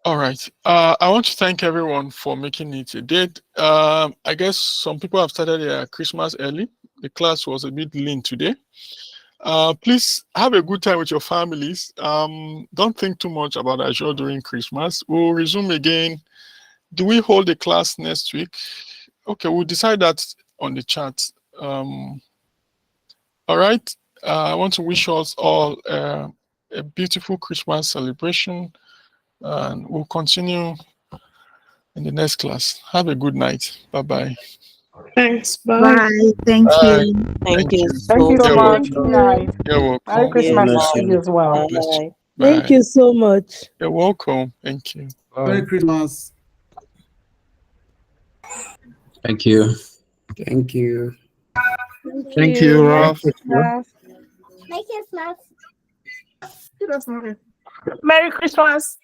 All right. I want to thank everyone for making it a date. I guess some people have started their Christmas early. The class was a bit lean today. Please have a good time with your families. Don't think too much about Azure during Christmas. We'll resume again. Do we hold a class next week? Okay, we'll decide that on the chat. All right. I want to wish us all a beautiful Christmas celebration, and we'll continue in the next class. Have a good night. Bye-bye. Thanks. Bye. Bye. Thank Bye. you. Thank you Thank you so You're much. welcome. Good night. You're Merry welcome. Christmas to you as well. God bless you. Bye. Bye. Thank you so much. You're welcome. Thank you. Merry Christmas. Thank you. Thank you. Thank you, Ralph. Merry Christmas. Merry Christmas.